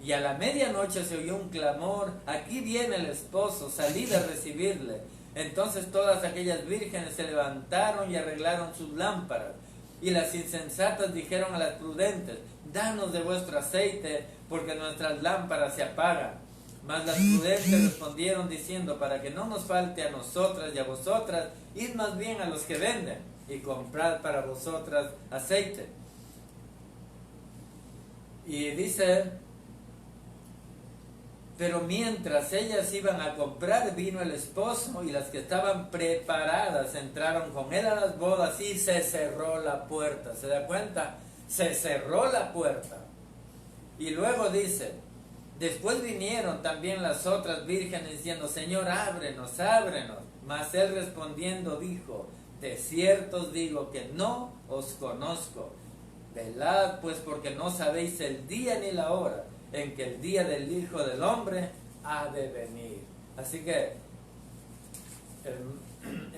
Y a la medianoche se oyó un clamor: aquí viene el esposo, salid a recibirle. Entonces todas aquellas vírgenes se levantaron y arreglaron sus lámparas. Y las insensatas dijeron a las prudentes: danos de vuestro aceite, porque nuestras lámparas se apagan. Mas las prudentes respondieron diciendo: para que no nos falte a nosotras y a vosotras, id más bien a los que venden y comprad para vosotras aceite. Y dice: pero mientras ellas iban a comprar, vino el esposo, y las que estaban preparadas entraron con él a las bodas, y se cerró la puerta. ¿Se da cuenta? Se cerró la puerta. Y luego dice, después vinieron también las otras vírgenes diciendo, Señor, ábrenos, ábrenos. Mas él respondiendo dijo, de cierto os digo que no os conozco. Velad pues, porque no sabéis el día ni la hora en que el día del Hijo del Hombre ha de venir. Así que,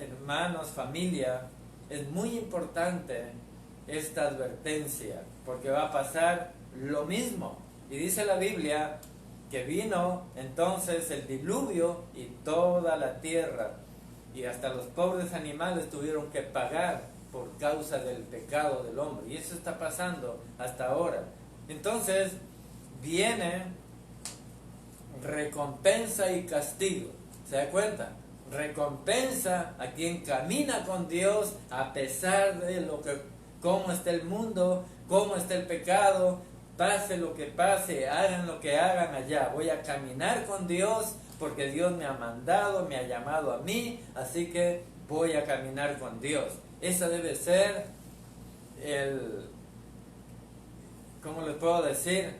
hermanos, familia, es muy importante esta advertencia, porque va a pasar lo mismo. Y dice la Biblia que vino entonces el diluvio y toda la tierra, y hasta los pobres animales tuvieron que pagar por causa del pecado del hombre. Y eso está pasando hasta ahora. Entonces viene recompensa y castigo. ¿Se da cuenta? Recompensa a quien camina con Dios a pesar de cómo está el mundo, cómo está el pecado, pase lo que pase, hagan lo que hagan allá. Voy a caminar con Dios porque Dios me ha mandado, me ha llamado a mí, así que voy a caminar con Dios. Esa debe ser ¿cómo les puedo decir?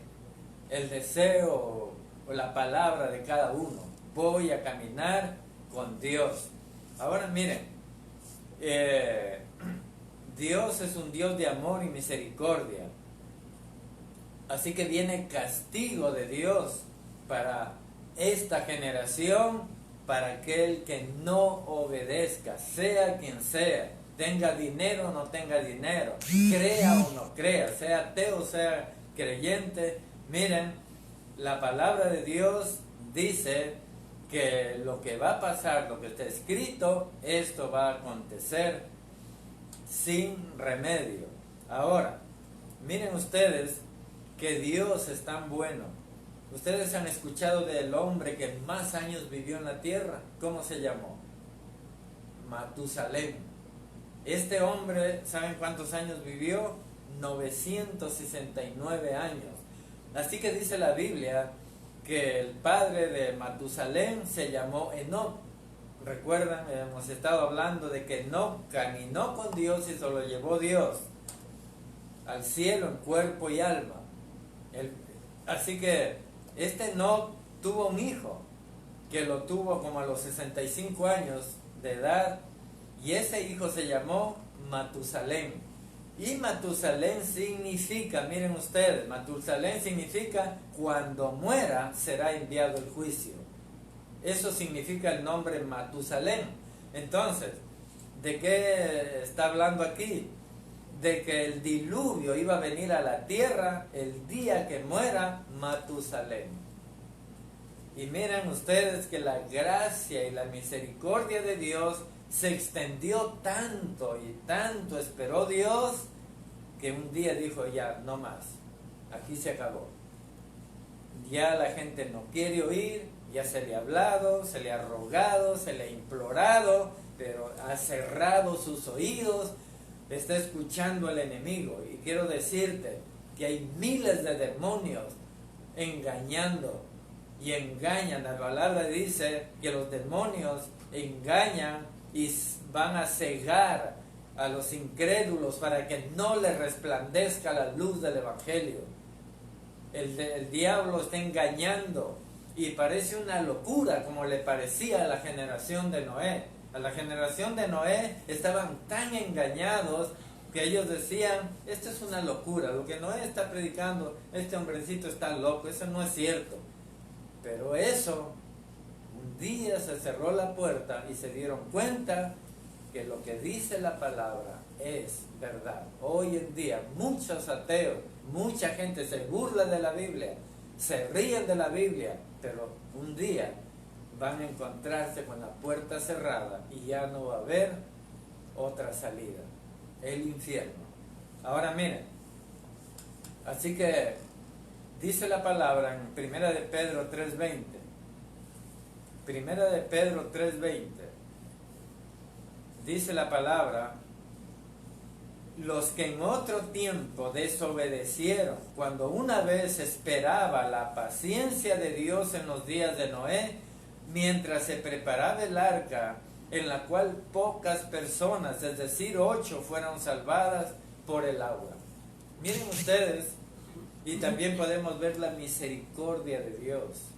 El deseo o la palabra de cada uno. Voy a caminar con Dios. Ahora miren, Dios es un Dios de amor y misericordia. Así que viene castigo de Dios para esta generación, para aquel que no obedezca, sea quien sea, tenga dinero o no tenga dinero, crea o no crea, sea ateo o sea creyente. Miren, la palabra de Dios dice que lo que va a pasar, lo que está escrito, esto va a acontecer sin remedio. Ahora, miren ustedes que Dios es tan bueno. Ustedes han escuchado del hombre que más años vivió en la tierra. ¿Cómo se llamó? Matusalén. Este hombre, ¿saben cuántos años vivió? 969 años. Así que dice la Biblia que el padre de Matusalén se llamó Enoc. Recuerdan, hemos estado hablando de que Enoc caminó con Dios y se lo llevó Dios al cielo en cuerpo y alma. Así que este Enoc tuvo un hijo que lo tuvo como a los 65 años de edad, y ese hijo se llamó Matusalén. Y Matusalén significa, miren ustedes, Matusalén significa cuando muera será enviado el juicio. Eso significa el nombre Matusalén. Entonces, ¿de qué está hablando aquí? De que el diluvio iba a venir a la tierra el día que muera Matusalén. Y miren ustedes que la gracia y la misericordia de Dios se extendió tanto y tanto esperó Dios, que un día dijo, ya, no más, aquí se acabó. Ya la gente no quiere oír, ya se le ha hablado, se le ha rogado, se le ha implorado, pero ha cerrado sus oídos, está escuchando al enemigo. Y quiero decirte que hay miles de demonios engañando y engañan. La palabra dice que los demonios engañan y van a cegar a los incrédulos para que no les resplandezca la luz del evangelio. El diablo está engañando y parece una locura, como le parecía a la generación de Noé. A la generación de Noé estaban tan engañados que ellos decían, esto es una locura, lo que Noé está predicando, este hombrecito está loco, eso no es cierto. Pero eso, un día se cerró la puerta y se dieron cuenta que lo que dice la palabra es verdad. Hoy en día muchos ateos, mucha gente se burla de la Biblia, se ríen de la Biblia, pero un día van a encontrarse con la puerta cerrada y ya no va a haber otra salida, el infierno. Ahora miren, así que dice la palabra en Primera de Pedro 3:20. Primera de Pedro 3:20. Dice la palabra, los que en otro tiempo desobedecieron, cuando una vez esperaba la paciencia de Dios en los días de Noé, mientras se preparaba el arca, en la cual pocas personas, es decir, 8, fueron salvadas por el agua. Miren ustedes, y también podemos ver la misericordia de Dios.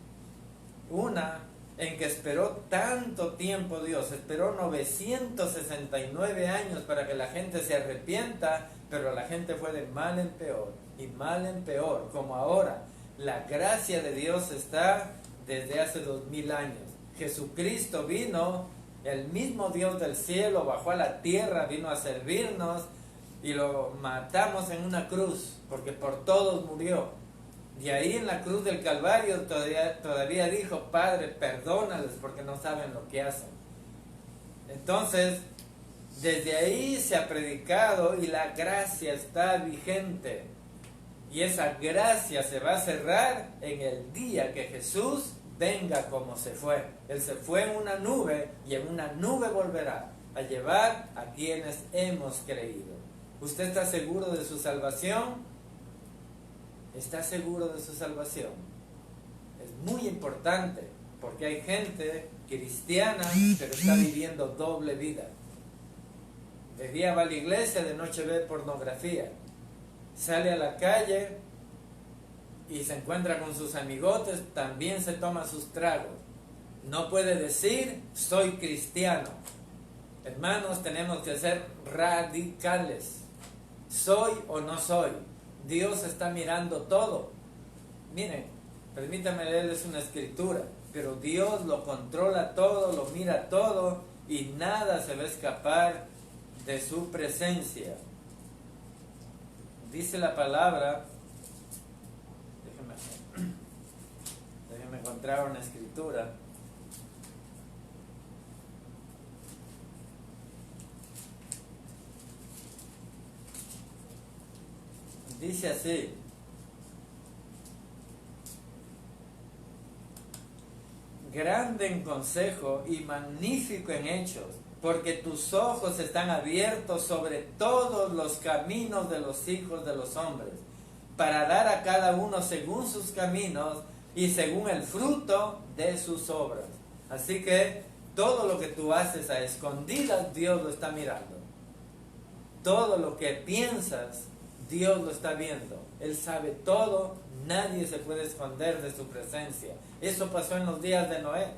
Una en que esperó tanto tiempo Dios, esperó 969 años para que la gente se arrepienta, pero la gente fue de mal en peor, y mal en peor, como ahora. La gracia de Dios está desde hace 2000 años. Jesucristo vino, el mismo Dios del cielo bajó a la tierra, vino a servirnos, y lo matamos en una cruz, porque por todos murió. Y ahí en la cruz del Calvario todavía dijo: Padre, perdónales porque no saben lo que hacen. Entonces, desde ahí se ha predicado y la gracia está vigente. Y esa gracia se va a cerrar en el día que Jesús venga como se fue. Él se fue en una nube y en una nube volverá a llevar a quienes hemos creído. ¿Usted está seguro de su salvación? ¿Está seguro de su salvación? Es muy importante, porque hay gente cristiana pero está viviendo doble vida. De día va a la iglesia, de noche ve pornografía. Sale a la calle y se encuentra con sus amigotes, también se toma sus tragos. No puede decir: soy cristiano. Hermanos, tenemos que ser radicales. ¿Soy o no soy? Dios está mirando todo. Miren, permítanme leerles una escritura, pero Dios lo controla todo, lo mira todo, y nada se va a escapar de su presencia. Dice la palabra, déjenme encontrar una escritura. Dice así: grande en consejo y magnífico en hechos, porque tus ojos están abiertos sobre todos los caminos de los hijos de los hombres, para dar a cada uno según sus caminos y según el fruto de sus obras. Así que todo lo que tú haces a escondidas, Dios lo está mirando. Todo lo que piensas, Dios lo está viendo. Él sabe todo, nadie se puede esconder de su presencia. Eso pasó en los días de Noé.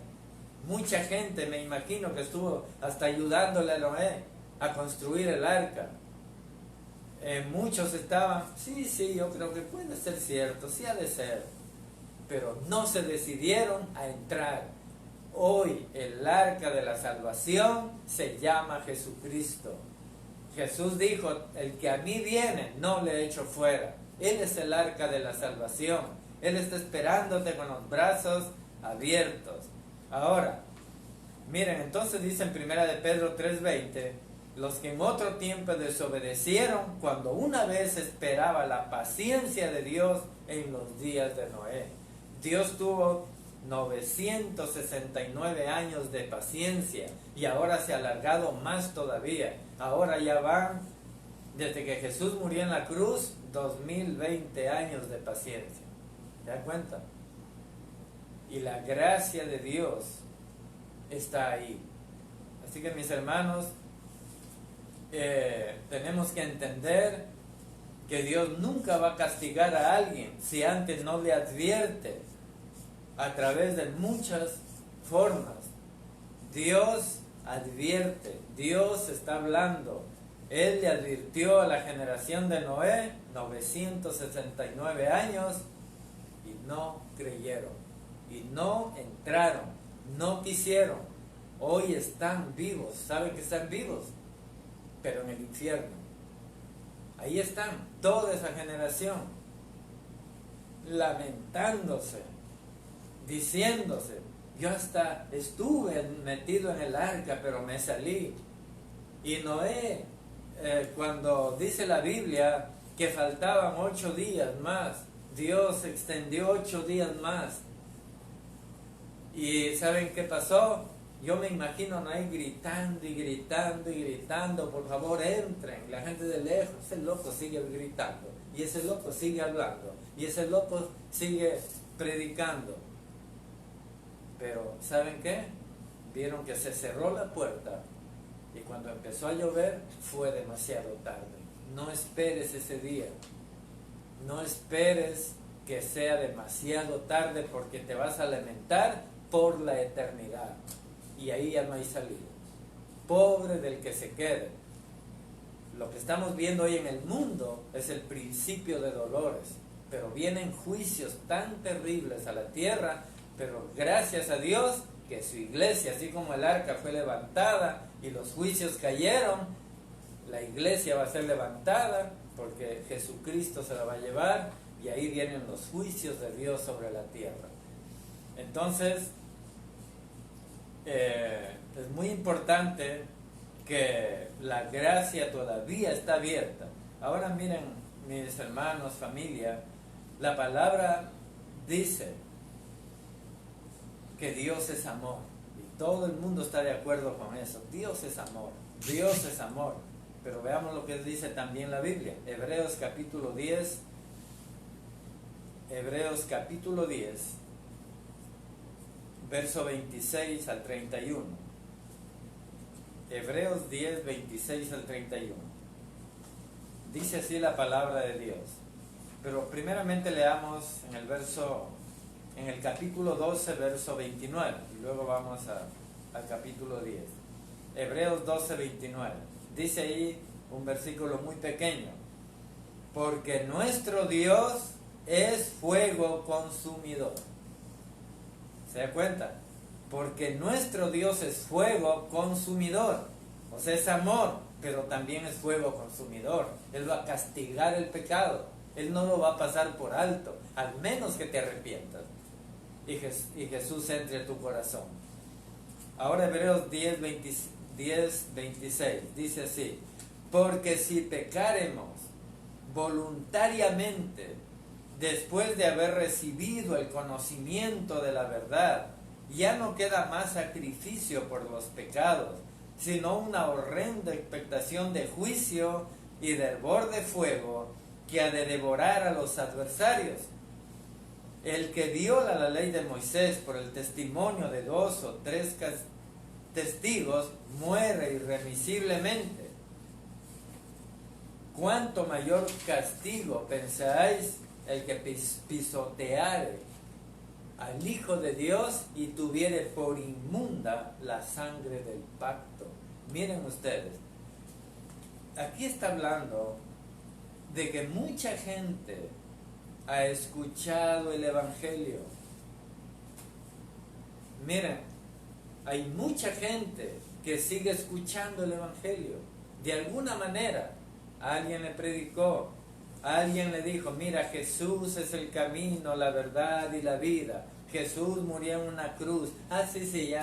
Mucha gente, me imagino, que estuvo hasta ayudándole a Noé a construir el arca. Muchos estaban: sí, yo creo que puede ser cierto, sí ha de ser. Pero no se decidieron a entrar. Hoy el arca de la salvación se llama Jesucristo. Jesús dijo: el que a mí viene, no le echo fuera. Él es el arca de la salvación. Él está esperándote con los brazos abiertos. Ahora, miren, entonces dice en 1 de Pedro 3:20: los que en otro tiempo desobedecieron, cuando una vez esperaba la paciencia de Dios en los días de Noé. Dios tuvo 969 años de paciencia, y ahora se ha alargado más todavía. Ahora ya van, desde que Jesús murió en la cruz, 2020 años de paciencia. ¿Se dan cuenta? Y la gracia de Dios está ahí. Así que, mis hermanos, tenemos que entender que Dios nunca va a castigar a alguien si antes no le advierte a través de muchas formas. Dios advierte, Dios está hablando. Él le advirtió a la generación de Noé 969 años y no creyeron, y no entraron, no quisieron. Hoy están vivos, saben que están vivos, pero en el infierno. Ahí están, toda esa generación, lamentándose, diciéndose: yo hasta estuve metido en el arca, pero me salí. Y Noé, cuando dice la Biblia que faltaban 8 días más, Dios extendió 8 días más. ¿Y saben qué pasó? Yo me imagino a Noé gritando y gritando y gritando: por favor, entren. La gente de lejos: ese loco sigue gritando, y ese loco sigue hablando, y ese loco sigue predicando. Pero ¿saben qué? Vieron que se cerró la puerta, y cuando empezó a llover fue demasiado tarde. No esperes ese día. No esperes que sea demasiado tarde porque te vas a lamentar por la eternidad. Y ahí ya no hay salida. Pobre del que se quede. Lo que estamos viendo hoy en el mundo es el principio de dolores. Pero vienen juicios tan terribles a la tierra. Pero gracias a Dios que su iglesia, así como el arca fue levantada y los juicios cayeron, la iglesia va a ser levantada porque Jesucristo se la va a llevar y ahí vienen los juicios de Dios sobre la tierra. Entonces, es muy importante que la gracia todavía está abierta. Ahora miren, mis hermanos, familia, la palabra dice que Dios es amor. Y todo el mundo está de acuerdo con eso. Dios es amor. Dios es amor. Pero veamos lo que dice también la Biblia. Hebreos capítulo 10. Hebreos capítulo 10. Verso 26 al 31. Hebreos 10, 26 al 31. Dice así la palabra de Dios. Pero primeramente leamos en el capítulo 12, verso 29. Y luego vamos al capítulo 10. Hebreos 12, 29. Dice ahí un versículo muy pequeño. Porque nuestro Dios es fuego consumidor. ¿Se da cuenta? Porque nuestro Dios es fuego consumidor. O sea, es amor, pero también es fuego consumidor. Él va a castigar el pecado. Él no lo va a pasar por alto, al menos que te arrepientas y Jesús entre a tu corazón. Ahora Hebreos 10, 26 dice así: porque si pecaremos voluntariamente después de haber recibido el conocimiento de la verdad, ya no queda más sacrificio por los pecados, sino una horrenda expectación de juicio y de hervor de fuego que ha de devorar a los adversarios. El que viola la ley de Moisés por el testimonio de 2 o 3 testigos muere irremisiblemente. ¿Cuánto mayor castigo pensáis el que pisoteare al Hijo de Dios y tuviere por inmunda la sangre del pacto? Miren ustedes, aquí está hablando de que mucha gente ha escuchado el Evangelio. Miren, hay mucha gente que sigue escuchando el Evangelio. De alguna manera, alguien le predicó, alguien le dijo: mira, Jesús es el camino, la verdad y la vida. Jesús murió en una cruz. Sí,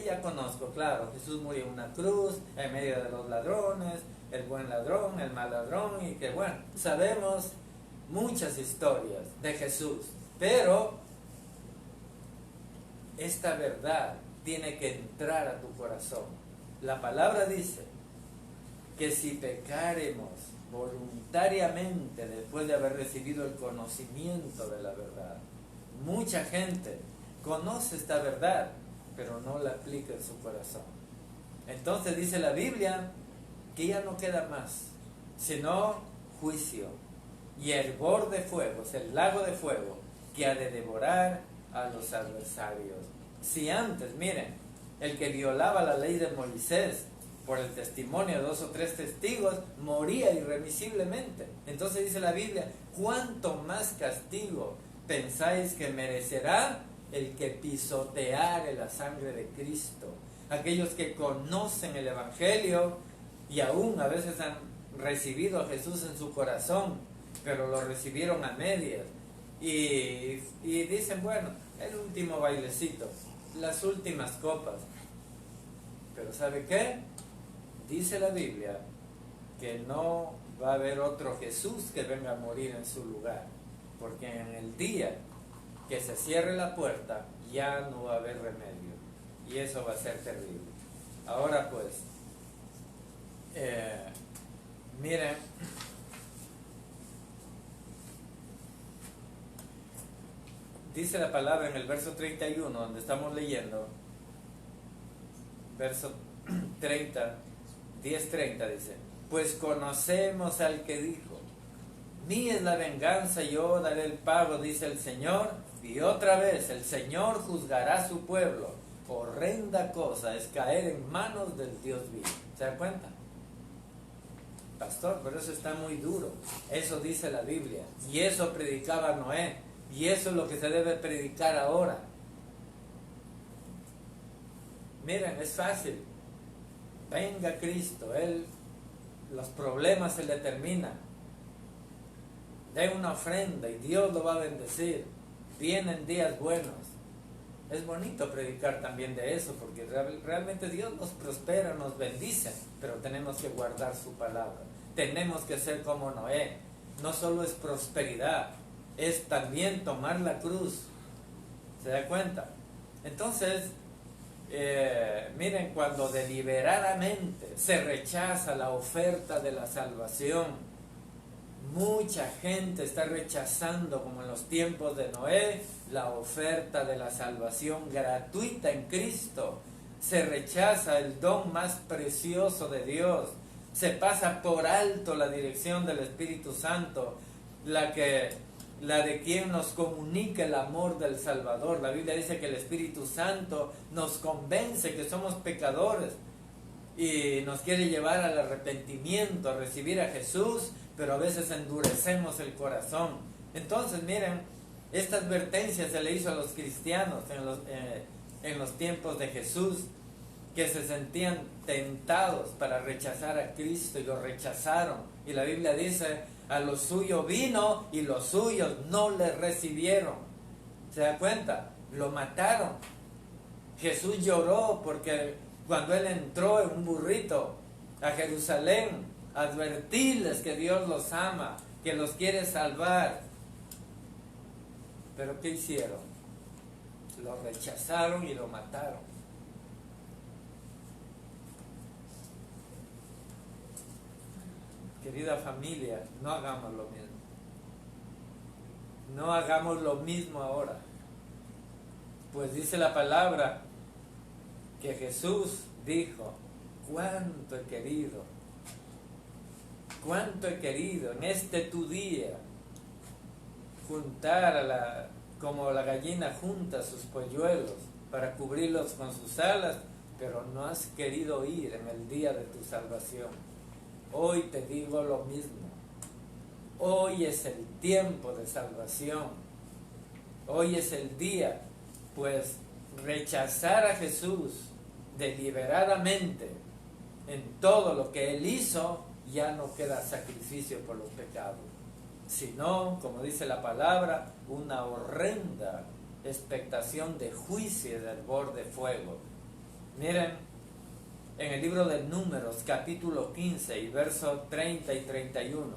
ya conozco, claro. Jesús murió en una cruz, en medio de los ladrones, el buen ladrón, el mal ladrón, y que bueno, sabemos muchas historias de Jesús, pero esta verdad tiene que entrar a tu corazón. La palabra dice que si pecaremos voluntariamente después de haber recibido el conocimiento de la verdad, mucha gente conoce esta verdad, pero no la aplica en su corazón. Entonces dice la Biblia que ya no queda más, sino juicio y hervor de fuego, es el lago de fuego que ha de devorar a los adversarios. Si antes, miren, el que violaba la ley de Moisés por el testimonio de 2 o 3 testigos moría irremisiblemente, entonces dice la Biblia: ¿cuánto más castigo pensáis que merecerá el que pisoteare la sangre de Cristo? Aquellos que conocen el Evangelio y aún a veces han recibido a Jesús en su corazón, pero lo recibieron a medias y dicen: bueno, el último bailecito, las últimas copas. Pero ¿sabe qué? Dice la Biblia que no va a haber otro Jesús que venga a morir en su lugar, porque en el día que se cierre la puerta ya no va a haber remedio, y eso va a ser terrible. Ahora pues, miren, dice la palabra en el verso 31, donde estamos leyendo, verso 30, 10:30 dice: pues conocemos al que dijo: mía es la venganza, yo daré el pago, dice el Señor. Y otra vez, el Señor juzgará a su pueblo. Horrenda cosa es caer en manos del Dios vivo. ¿Se da cuenta? Pastor, pero eso está muy duro. Eso dice la Biblia. Y eso predicaba Noé. Y eso es lo que se debe predicar ahora. Miren, es fácil. Venga Cristo, los problemas se le terminan. Den una ofrenda y Dios lo va a bendecir. Vienen días buenos. Es bonito predicar también de eso, porque realmente Dios nos prospera, nos bendice, pero tenemos que guardar su palabra. Tenemos que ser como Noé. No solo es prosperidad, es también tomar la cruz. ¿Se da cuenta? Entonces, miren, cuando deliberadamente se rechaza la oferta de la salvación, mucha gente está rechazando, como en los tiempos de Noé, la oferta de la salvación gratuita en Cristo. Se rechaza el don más precioso de Dios. Se pasa por alto la dirección del Espíritu Santo, la de quien nos comunica el amor del Salvador. La Biblia dice que el Espíritu Santo nos convence que somos pecadores y nos quiere llevar al arrepentimiento, a recibir a Jesús, pero a veces endurecemos el corazón. Entonces, miren, esta advertencia se le hizo a los cristianos en los tiempos de Jesús, que se sentían tentados para rechazar a Cristo y lo rechazaron. Y la Biblia dice, a los suyos vino y los suyos no le recibieron. ¿Se da cuenta? Lo mataron. Jesús lloró porque cuando él entró en un burrito a Jerusalén, advertirles que Dios los ama, que los quiere salvar. Pero ¿qué hicieron? Lo rechazaron y lo mataron. Querida familia, no hagamos lo mismo. No hagamos lo mismo ahora. Pues dice la palabra que Jesús dijo, cuánto he querido en este tu día juntar como la gallina junta sus polluelos para cubrirlos con sus alas, pero no has querido ir en el día de tu salvación. Hoy te digo lo mismo. Hoy es el tiempo de salvación. Hoy es el día, pues rechazar a Jesús deliberadamente en todo lo que Él hizo, ya no queda sacrificio por los pecados, sino, como dice la palabra, una horrenda expectación de juicio del borde de fuego. Miren, en el libro de Números, capítulo 15, y versos 30 y 31.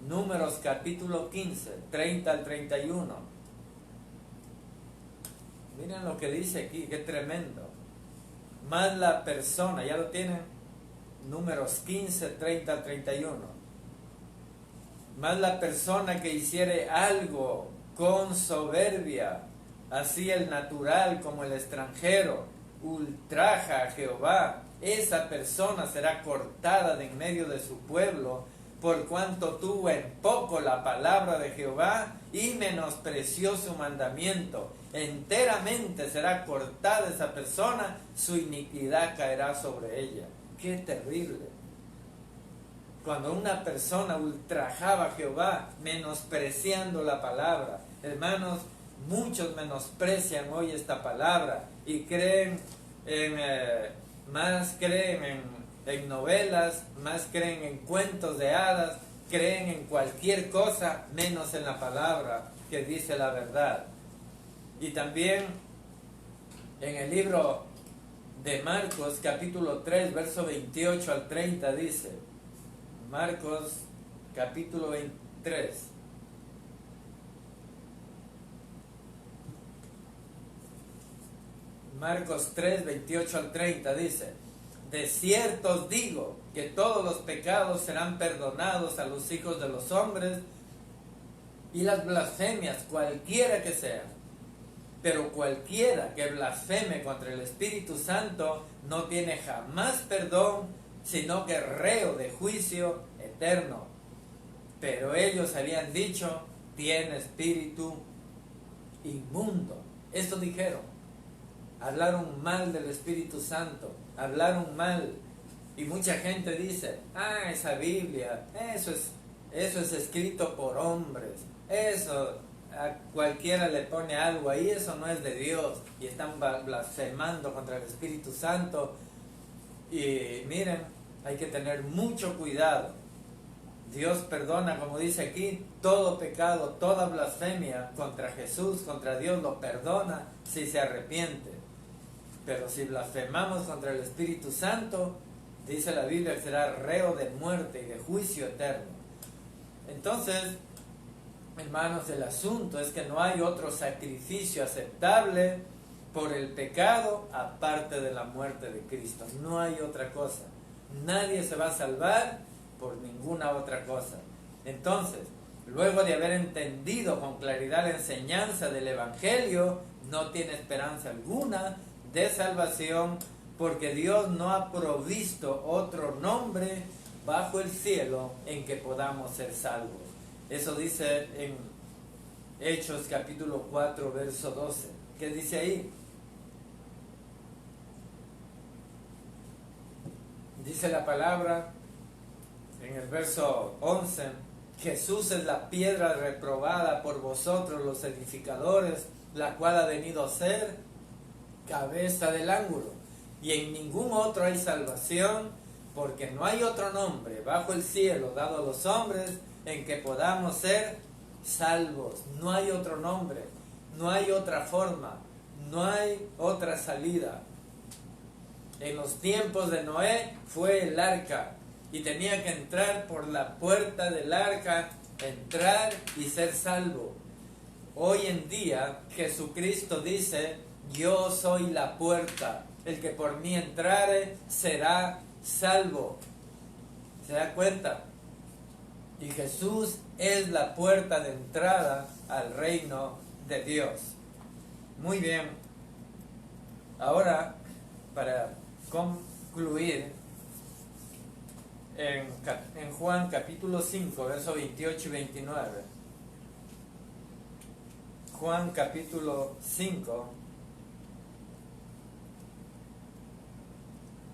Números, capítulo 15, 30 al 31. Miren lo que dice aquí, qué tremendo. Más la persona, ¿ya lo tienen? Números 15, 30 al 31. Más la persona que hiciere algo con soberbia, así el natural como el extranjero, ultraja a Jehová, esa persona será cortada de en medio de su pueblo, por cuanto tuvo en poco la palabra de Jehová y menospreció su mandamiento. Enteramente será cortada esa persona, su iniquidad caerá sobre ella. ¡Qué terrible! Cuando una persona ultrajaba a Jehová, menospreciando la palabra. Hermanos, muchos menosprecian hoy esta palabra y creen más creen en novelas, más creen en cuentos de hadas, creen en cualquier cosa menos en la palabra que dice la verdad. Y también en el libro de Marcos, capítulo 3, verso 28 al 30 dice, Marcos, capítulo 23. Marcos 3, 28 al 30 dice, de cierto os digo que todos los pecados serán perdonados a los hijos de los hombres y las blasfemias, cualquiera que sean. Pero cualquiera que blasfeme contra el Espíritu Santo no tiene jamás perdón, sino que reo de juicio eterno. pero ellos habían dicho, tiene espíritu inmundo. Esto dijeron, hablaron mal del Espíritu Santo, hablaron mal. Y mucha gente dice, esa Biblia, eso es escrito por hombres, eso a cualquiera le pone algo ahí, eso no es de Dios, y están blasfemando contra el Espíritu Santo. Y miren, hay que tener mucho cuidado. Dios perdona, como dice aquí, todo pecado, toda blasfemia contra Jesús, contra Dios, lo perdona si se arrepiente. Pero si blasfemamos contra el Espíritu Santo, dice la Biblia que será reo de muerte y de juicio eterno. Entonces, hermanos, el asunto es que no hay otro sacrificio aceptable por el pecado aparte de la muerte de Cristo. No hay otra cosa. Nadie se va a salvar por ninguna otra cosa. Entonces, luego de haber entendido con claridad la enseñanza del Evangelio, no tiene esperanza alguna de salvación, porque Dios no ha provisto otro nombre bajo el cielo en que podamos ser salvos. Eso dice en Hechos capítulo 4, verso 12. ¿Qué dice ahí? Dice la palabra en el verso 11, Jesús es la piedra reprobada por vosotros los edificadores, la cual ha venido a ser cabeza del ángulo. Y en ningún otro hay salvación, porque no hay otro nombre bajo el cielo dado a los hombres en que podamos ser salvos. No hay otro nombre, no hay otra forma, no hay otra salida. En los tiempos de Noé fue el arca, y tenía que entrar por la puerta del arca, entrar y ser salvo. Hoy en día Jesucristo dice, yo soy la puerta, el que por mí entrare será salvo. ¿Se da cuenta? Y Jesús es la puerta de entrada al reino de Dios. Muy bien. Ahora, para concluir, en Juan capítulo 5, versos 28 y 29. Juan capítulo 5,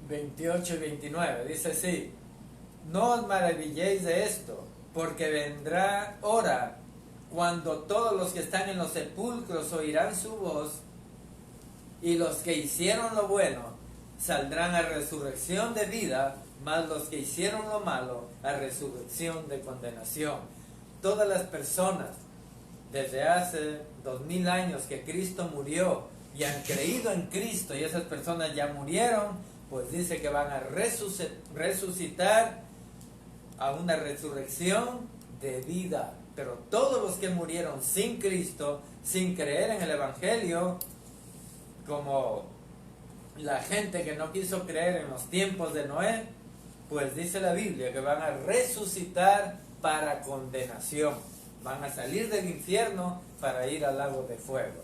28 y 29, dice así: no os maravilléis de esto, porque vendrá hora cuando todos los que están en los sepulcros oirán su voz, y los que hicieron lo bueno saldrán a resurrección de vida, mas los que hicieron lo malo a resurrección de condenación. Todas las personas desde hace 2000 años que Cristo murió y han creído en Cristo, y esas personas ya murieron, pues dice que van a resucitar a una resurrección de vida. Pero todos los que murieron sin Cristo, sin creer en el Evangelio, como la gente que no quiso creer en los tiempos de Noé, pues dice la Biblia que van a resucitar para condenación. Van a salir del infierno para ir al lago de fuego.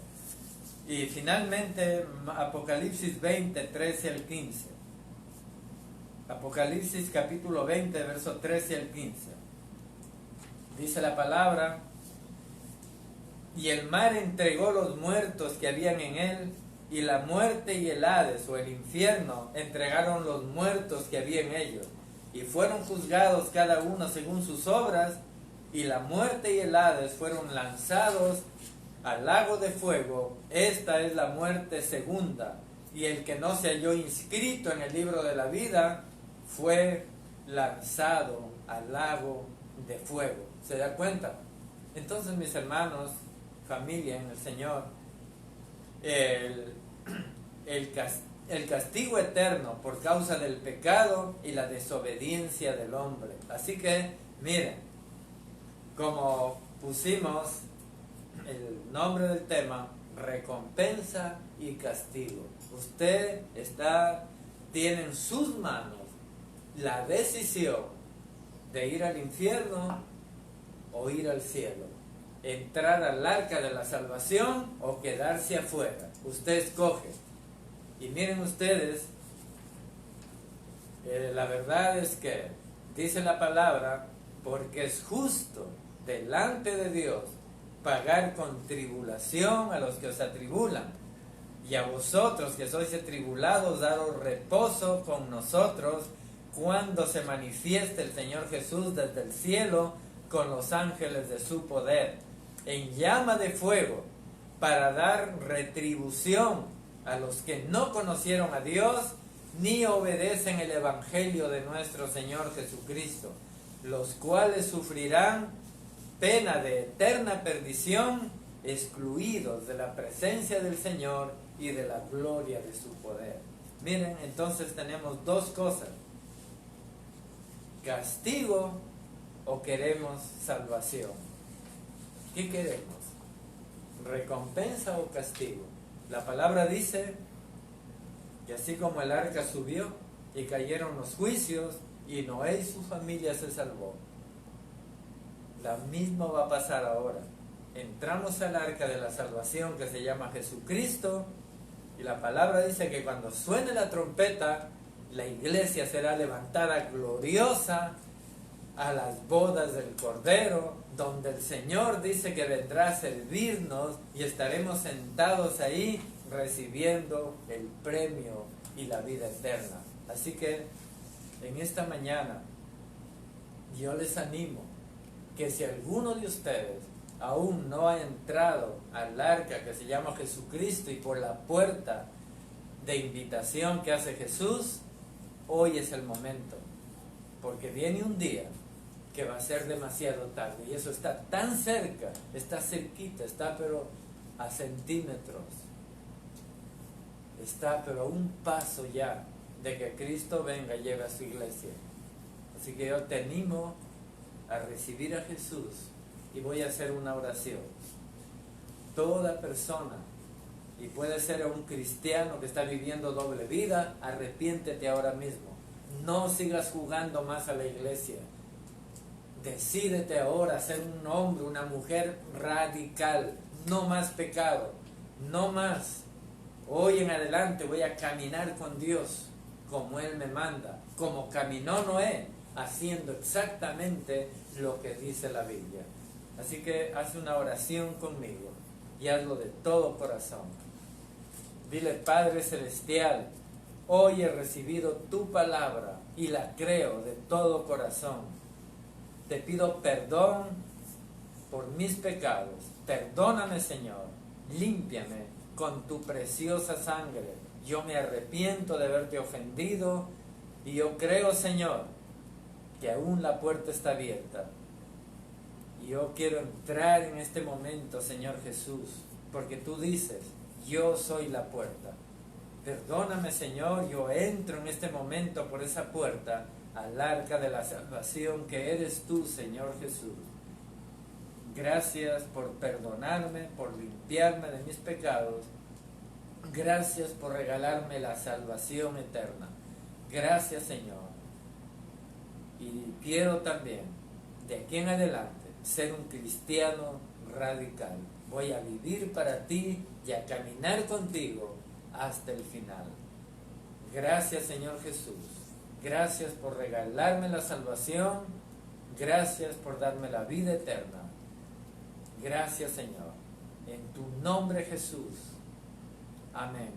Y finalmente, Apocalipsis 20, 13 al 15. Apocalipsis capítulo 20, versos 13 al 15. Dice la palabra: y el mar entregó los muertos que habían en él, y la muerte y el Hades, o el infierno, entregaron los muertos que había en ellos, y fueron juzgados cada uno según sus obras, y la muerte y el Hades fueron lanzados al lago de fuego. Esta es la muerte segunda, y el que no se halló inscrito en el libro de la vida fue lanzado al lago de fuego. ¿Se da cuenta? Entonces, mis hermanos, familia en el Señor, el castigo eterno por causa del pecado y la desobediencia del hombre. Así que, miren, como pusimos el nombre del tema, recompensa y castigo. Usted tiene en sus manos la decisión de ir al infierno o ir al cielo, entrar al arca de la salvación o quedarse afuera. Usted escoge. Y miren ustedes, la verdad es que dice la palabra, porque es justo delante de Dios pagar con tribulación a los que os atribulan, y a vosotros que sois atribulados, daros reposo con nosotros cuando se manifieste el Señor Jesús desde el cielo con los ángeles de su poder, en llama de fuego, para dar retribución a los que no conocieron a Dios ni obedecen el Evangelio de nuestro Señor Jesucristo, los cuales sufrirán pena de eterna perdición, excluidos de la presencia del Señor y de la gloria de su poder. Miren, entonces tenemos dos cosas: castigo o queremos salvación. ¿Qué queremos? ¿Recompensa o castigo? La palabra dice que así como el arca subió y cayeron los juicios y Noé y su familia se salvó, la misma va a pasar ahora. Entramos al arca de la salvación que se llama Jesucristo, y la palabra dice que cuando suene la trompeta, la iglesia será levantada gloriosa a las bodas del Cordero, donde el Señor dice que vendrá a servirnos y estaremos sentados ahí recibiendo el premio y la vida eterna. Así que en esta mañana yo les animo que si alguno de ustedes aún no ha entrado al arca que se llama Jesucristo y por la puerta de invitación que hace Jesús, hoy es el momento, porque viene un día que va a ser demasiado tarde, y eso está tan cerca, está cerquita, está pero a centímetros, está pero a un paso ya de que Cristo venga y lleve a su iglesia. Así que yo te animo a recibir a Jesús, y voy a hacer una oración. Toda persona, y puede ser un cristiano que está viviendo doble vida, arrepiéntete ahora mismo. No sigas jugando más a la iglesia. Decídete ahora a ser un hombre, una mujer radical. No más pecado, no más. Hoy en adelante voy a caminar con Dios como Él me manda, como caminó Noé, haciendo exactamente lo que dice la Biblia. Así que haz una oración conmigo y hazlo de todo corazón. Dile: Padre Celestial, hoy he recibido tu palabra y la creo de todo corazón. Te pido perdón por mis pecados. Perdóname, Señor. Límpiame con tu preciosa sangre. Yo me arrepiento de haberte ofendido y yo creo, Señor, que aún la puerta está abierta. Y yo quiero entrar en este momento, Señor Jesús, porque tú dices: yo soy la puerta. Perdóname, Señor, yo entro en este momento por esa puerta al arca de la salvación que eres tú, Señor Jesús. Gracias por perdonarme, por limpiarme de mis pecados. Gracias por regalarme la salvación eterna. Gracias, Señor. Y quiero también, de aquí en adelante, ser un cristiano radical. Voy a vivir para ti y a caminar contigo hasta el final. Gracias, Señor Jesús. Gracias por regalarme la salvación. Gracias por darme la vida eterna. Gracias, Señor. En tu nombre, Jesús. Amén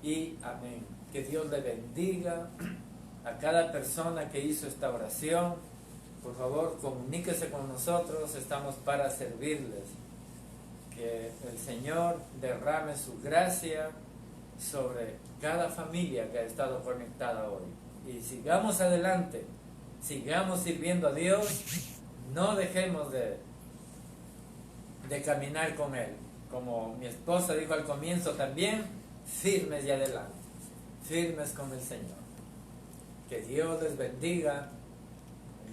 y amén. Que Dios le bendiga a cada persona que hizo esta oración. Por favor, comuníquese con nosotros, estamos para servirles. Que el Señor derrame su gracia sobre cada familia que ha estado conectada hoy. Y sigamos adelante, sigamos sirviendo a Dios, no dejemos de caminar con Él. Como mi esposa dijo al comienzo también, firmes y adelante, firmes con el Señor. Que Dios les bendiga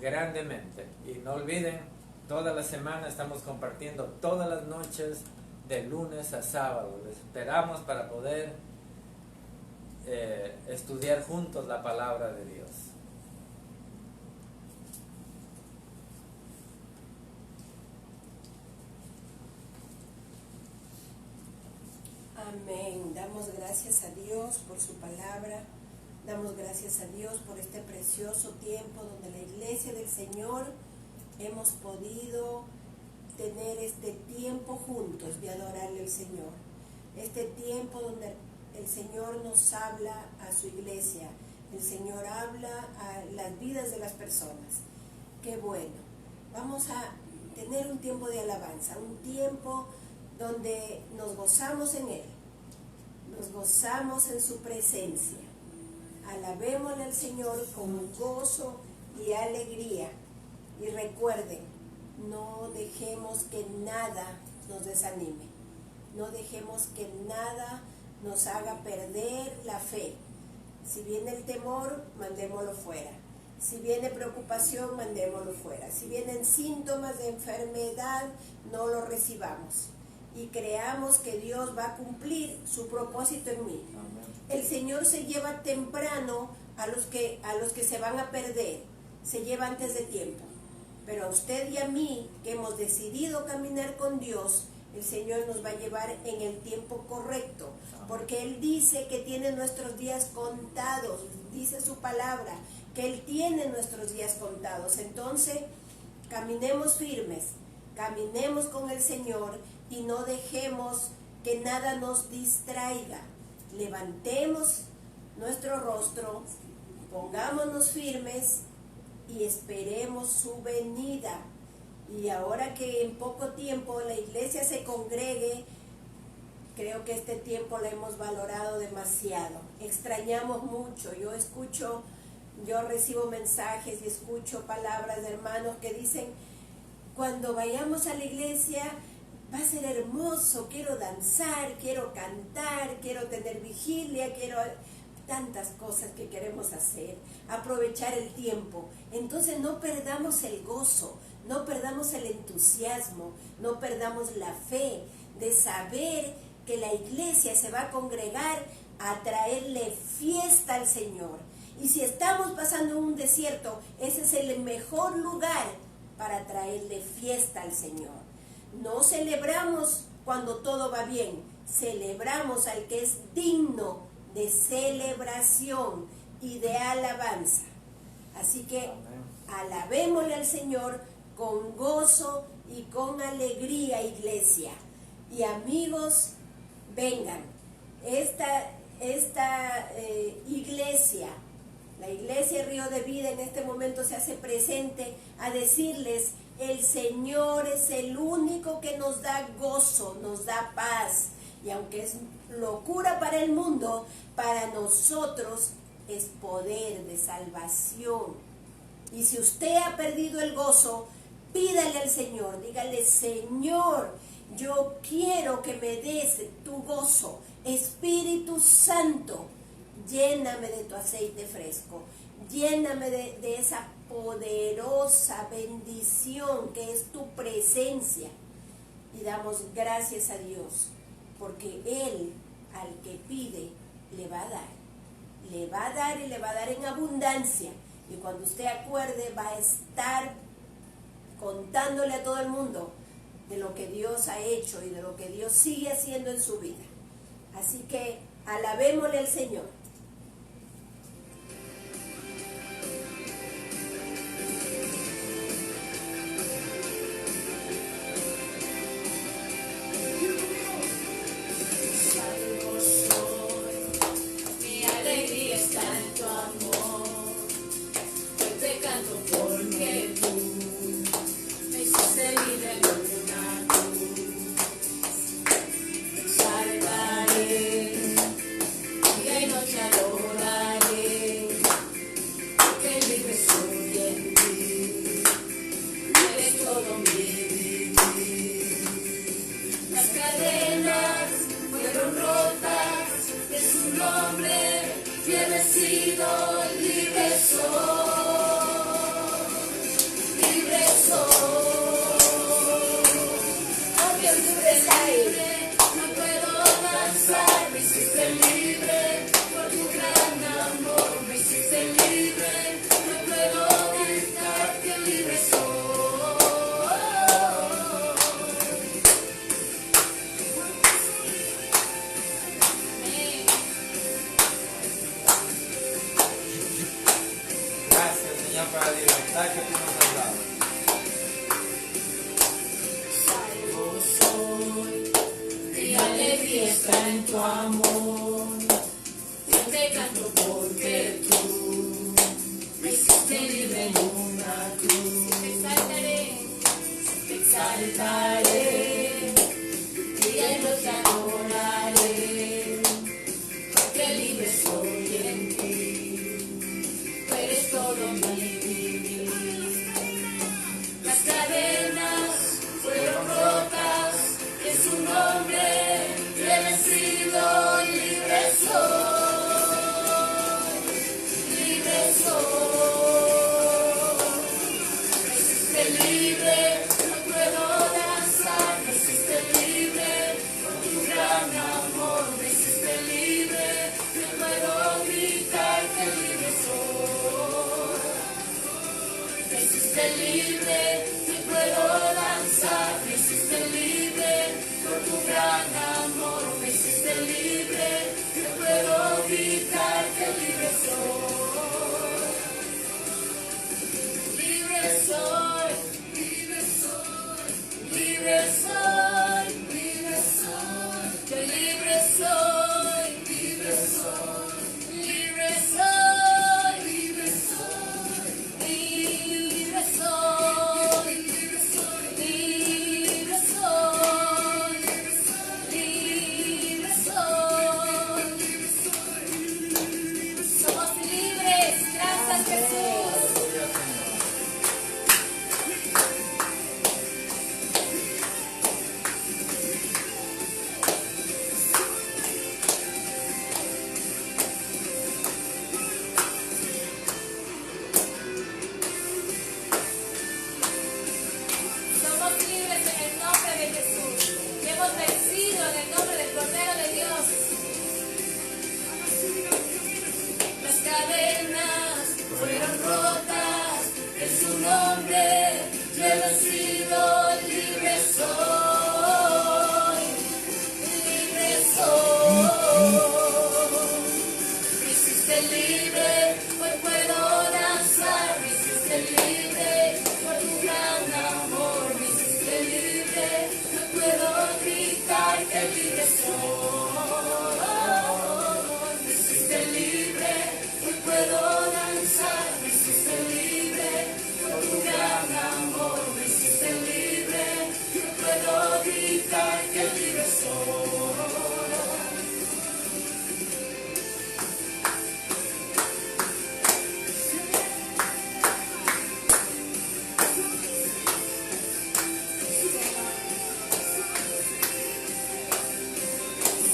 grandemente. Y no olviden, toda la semana estamos compartiendo todas las noches de lunes a sábado. Les esperamos para poder estudiar juntos la palabra de Dios. Amén. Damos gracias a Dios por su palabra. Damos gracias a Dios por este precioso tiempo donde la iglesia del Señor hemos podido tener este tiempo juntos de adorarle al Señor. Este tiempo donde el Señor nos habla a su iglesia, el Señor habla a las vidas de las personas. Qué bueno. Vamos a tener un tiempo de alabanza, un tiempo donde nos gozamos en Él, nos gozamos en su presencia. Alabémosle al Señor con gozo y alegría. Y recuerden, no dejemos que nada nos desanime, no dejemos que nada nos haga perder la fe. Si viene el temor, mandémoslo fuera. Si viene preocupación, mandémoslo fuera. Si vienen síntomas de enfermedad, no lo recibamos. Y creamos que Dios va a cumplir su propósito en mí. Amén. El Señor se lleva temprano a los que se van a perder. Se lleva antes de tiempo. Pero a usted y a mí, que hemos decidido caminar con Dios, el Señor nos va a llevar en el tiempo correcto. Porque Él dice que tiene nuestros días contados. Dice su palabra, que Él tiene nuestros días contados. Entonces, caminemos firmes, caminemos con el Señor y no dejemos que nada nos distraiga. Levantemos nuestro rostro, pongámonos firmes y esperemos su venida. Y ahora que en poco tiempo la iglesia se congregue, creo que este tiempo lo hemos valorado demasiado. Extrañamos mucho. Yo recibo mensajes y escucho palabras de hermanos que dicen, cuando vayamos a la iglesia va a ser hermoso, quiero danzar, quiero cantar, quiero tener vigilia, quiero tantas cosas que queremos hacer, aprovechar el tiempo. Entonces no perdamos el gozo, no perdamos el entusiasmo, no perdamos la fe de saber que la iglesia se va a congregar a traerle fiesta al Señor. Y si estamos pasando un desierto, ese es el mejor lugar para traerle fiesta al Señor. No celebramos cuando todo va bien, celebramos al que es digno de celebración y de alabanza. Así que alabémosle al Señor con gozo y con alegría, iglesia. Y amigos, vengan. Esta iglesia, la iglesia Río de Vida en este momento se hace presente a decirles, el Señor es el único que nos da gozo, nos da paz. Y aunque es locura para el mundo, para nosotros es poder de salvación. Y si usted ha perdido el gozo, pídale al Señor, dígale, Señor, yo quiero que me des tu gozo. Espíritu Santo, lléname de tu aceite fresco, lléname de esa poderosa bendición que es tu presencia. Y damos gracias a Dios, porque Él al que pide le va a dar. Le va a dar y le va a dar en abundancia. Y cuando usted acuerde, va a estar contándole a todo el mundo de lo que Dios ha hecho y de lo que Dios sigue haciendo en su vida. Así que alabémosle al Señor. Mi alegría está en tu amor. Hoy te canto porque tú me hiciste libre en una cruz. Salvaré día y noche está en tu amor. Yo te canto porque tú me hiciste libre en una cruz. Te exaltaré, Te exaltaré, día y noche adoraré, porque libre soy en ti. Tú eres todo mi vivir. Las cadenas fueron rotas, en su nombre yo he vencido, libre soy, libre soy. Me hiciste libre, no puedo danzar, me hiciste libre, por tu gran amor, me hiciste libre, no puedo gritar que libre soy. Me hiciste libre, no puedo danzar, me hiciste libre, por tu gran amor, me hiciste libre, no puedo gritar que libre soy. Libre soy, libre soy, libre soy, libre soy, yo libre soy, libre soy, libre soy, libre soy, libre soy, libre soy, libre soy, libre soy. Somos libres, gracias Jesús. Somos libres en el nombre de Jesús. Y hemos vencido en el nombre del Cordero de Dios. Las cadenas fueron rotas, en su nombre yo he vencido, libre soy, libre soy. Me hiciste libre, hoy puedo danzar, me hiciste libre, por tu gran amor, me hiciste libre, no puedo gritar que libre soy. Me hiciste libre, hoy puedo danzar, me hiciste libre, por tu gran amor, me hiciste libre, no puedo gritar que libre soy.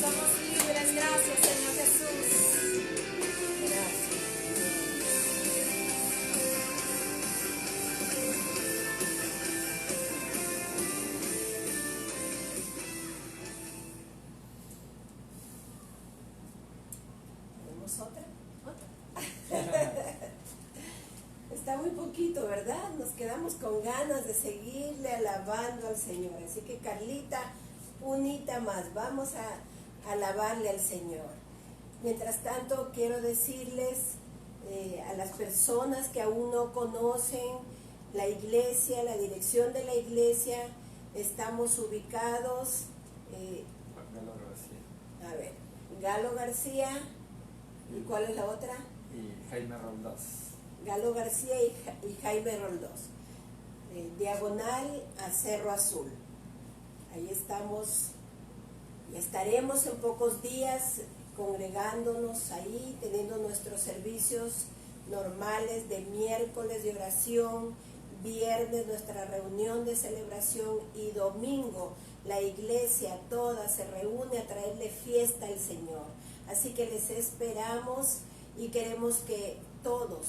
Somos libres, gracias Señor Jesús. Gracias. ¿Tenemos otra? Está muy poquito, ¿verdad? Nos quedamos con ganas de seguirle alabando al Señor. Así que Carlita, unita más, vamos a alabarle al Señor. Mientras tanto, quiero decirles a las personas que aún no conocen la iglesia, la dirección de la iglesia, estamos ubicados, a ver, Galo García, ¿y cuál es la otra? Y Jaime Roldós. Galo García y Jaime Roldós, diagonal a Cerro Azul. Ahí estamos y estaremos en pocos días congregándonos ahí, teniendo nuestros servicios normales de miércoles de oración, viernes nuestra reunión de celebración y domingo la iglesia toda se reúne a traerle fiesta al Señor. Así que les esperamos y queremos que todos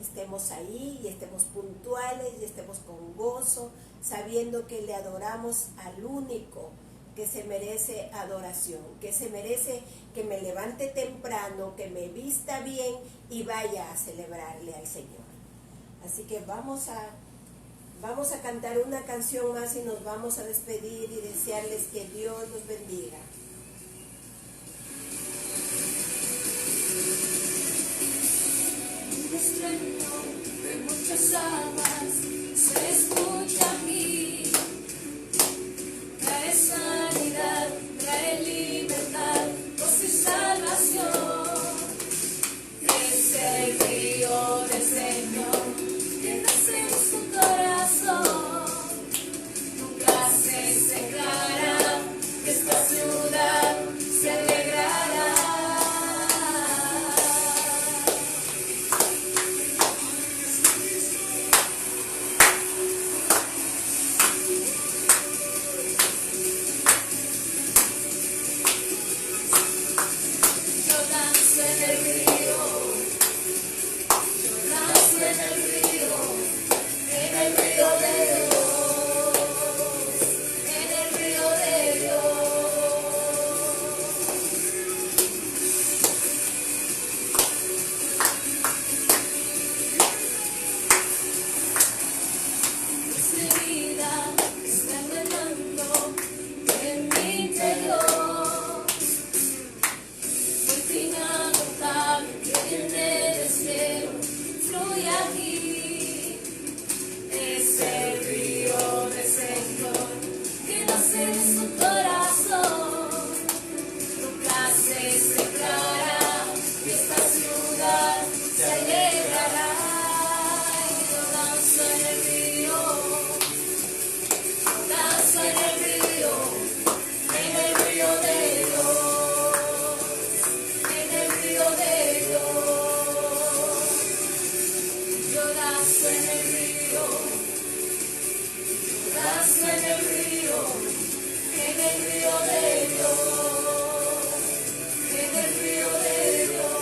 estemos ahí y estemos puntuales y estemos con gozo, sabiendo que le adoramos al único que se merece adoración, que se merece que me levante temprano, que me vista bien y vaya a celebrarle al Señor. Así que vamos a cantar una canción más y nos vamos a despedir y desearles que Dios los bendiga. Un estruendo de muchas aguas se escucha aquí. Trae sanidad, trae libertad. se secará, que esta ciudad se alegrará. Yo danzo en el río, yo danzo en el río de Dios, en el río de Dios. Mi vida está ganando en mi interior. El fin agotable que viene del cielo fluye aquí. Es el río del Señor que nace en su corazón. Nunca se secará y esta ciudad se alegrará. Y yo danzo en el río, yo danzo en el río de Dios, en el río de Dios. Yo danzo en el río, yo danzo en el río de Dios, en el río de Dios.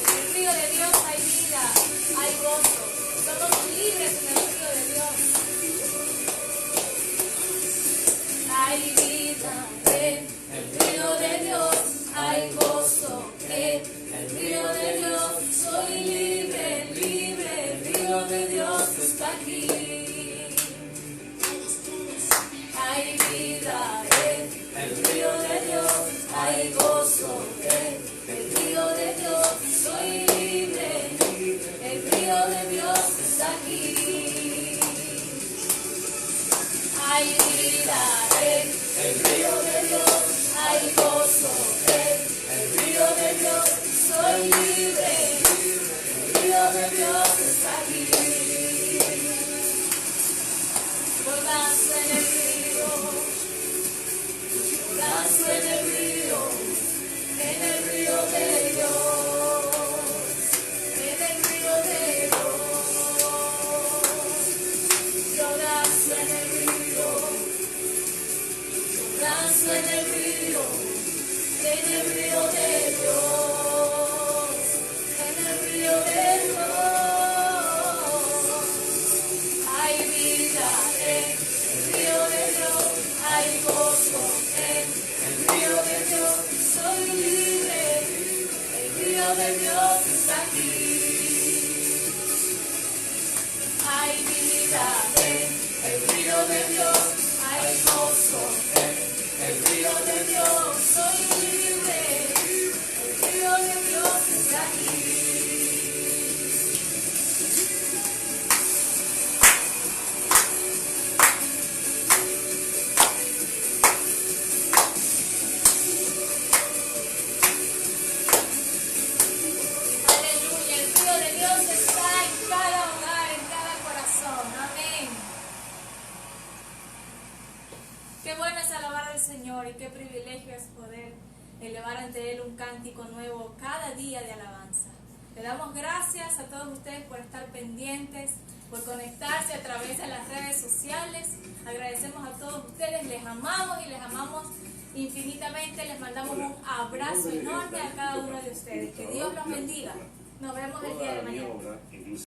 En el río de Dios hay vida, hay gozo. Somos libres en el río de Dios. Hay vida en el río de Dios, hay gozo en el río de Dios. Soy libre, libre, el río de Dios está aquí. Hay vida en el río de Dios, hay gozo en el río de Dios. Soy libre, el río de Dios está aquí. Hay vida en el río de Dios, hay gozo en el río de Dios. Soy libre, el río de Dios está aquí. Yo danzo en el río, yo danzo en el río de Dios, en el río de Dios. Yo danzo en el río, yo danzo en el río de Dios, en el río de Dios. Hay vida en el río de Dios, hay gozo en el río de Dios. Soy libre, el río de Dios está aquí. Hay vida en el río de Dios, hay gozo en el río de Dios. Soy libre, el río de Dios está aquí. Aleluya, el río de Dios está en cada hogar, en cada corazón. Amén. Qué bueno es alabar al Señor y qué privilegio es poder elevar ante Él un cántico nuevo cada día de alabanza. Le damos gracias a todos ustedes por estar pendientes, por conectarse a través de las redes sociales. Agradecemos a todos ustedes, les amamos y les amamos infinitamente. Les mandamos un abrazo enorme a cada uno de ustedes. Que Dios los bendiga. Nos vemos el día de mañana.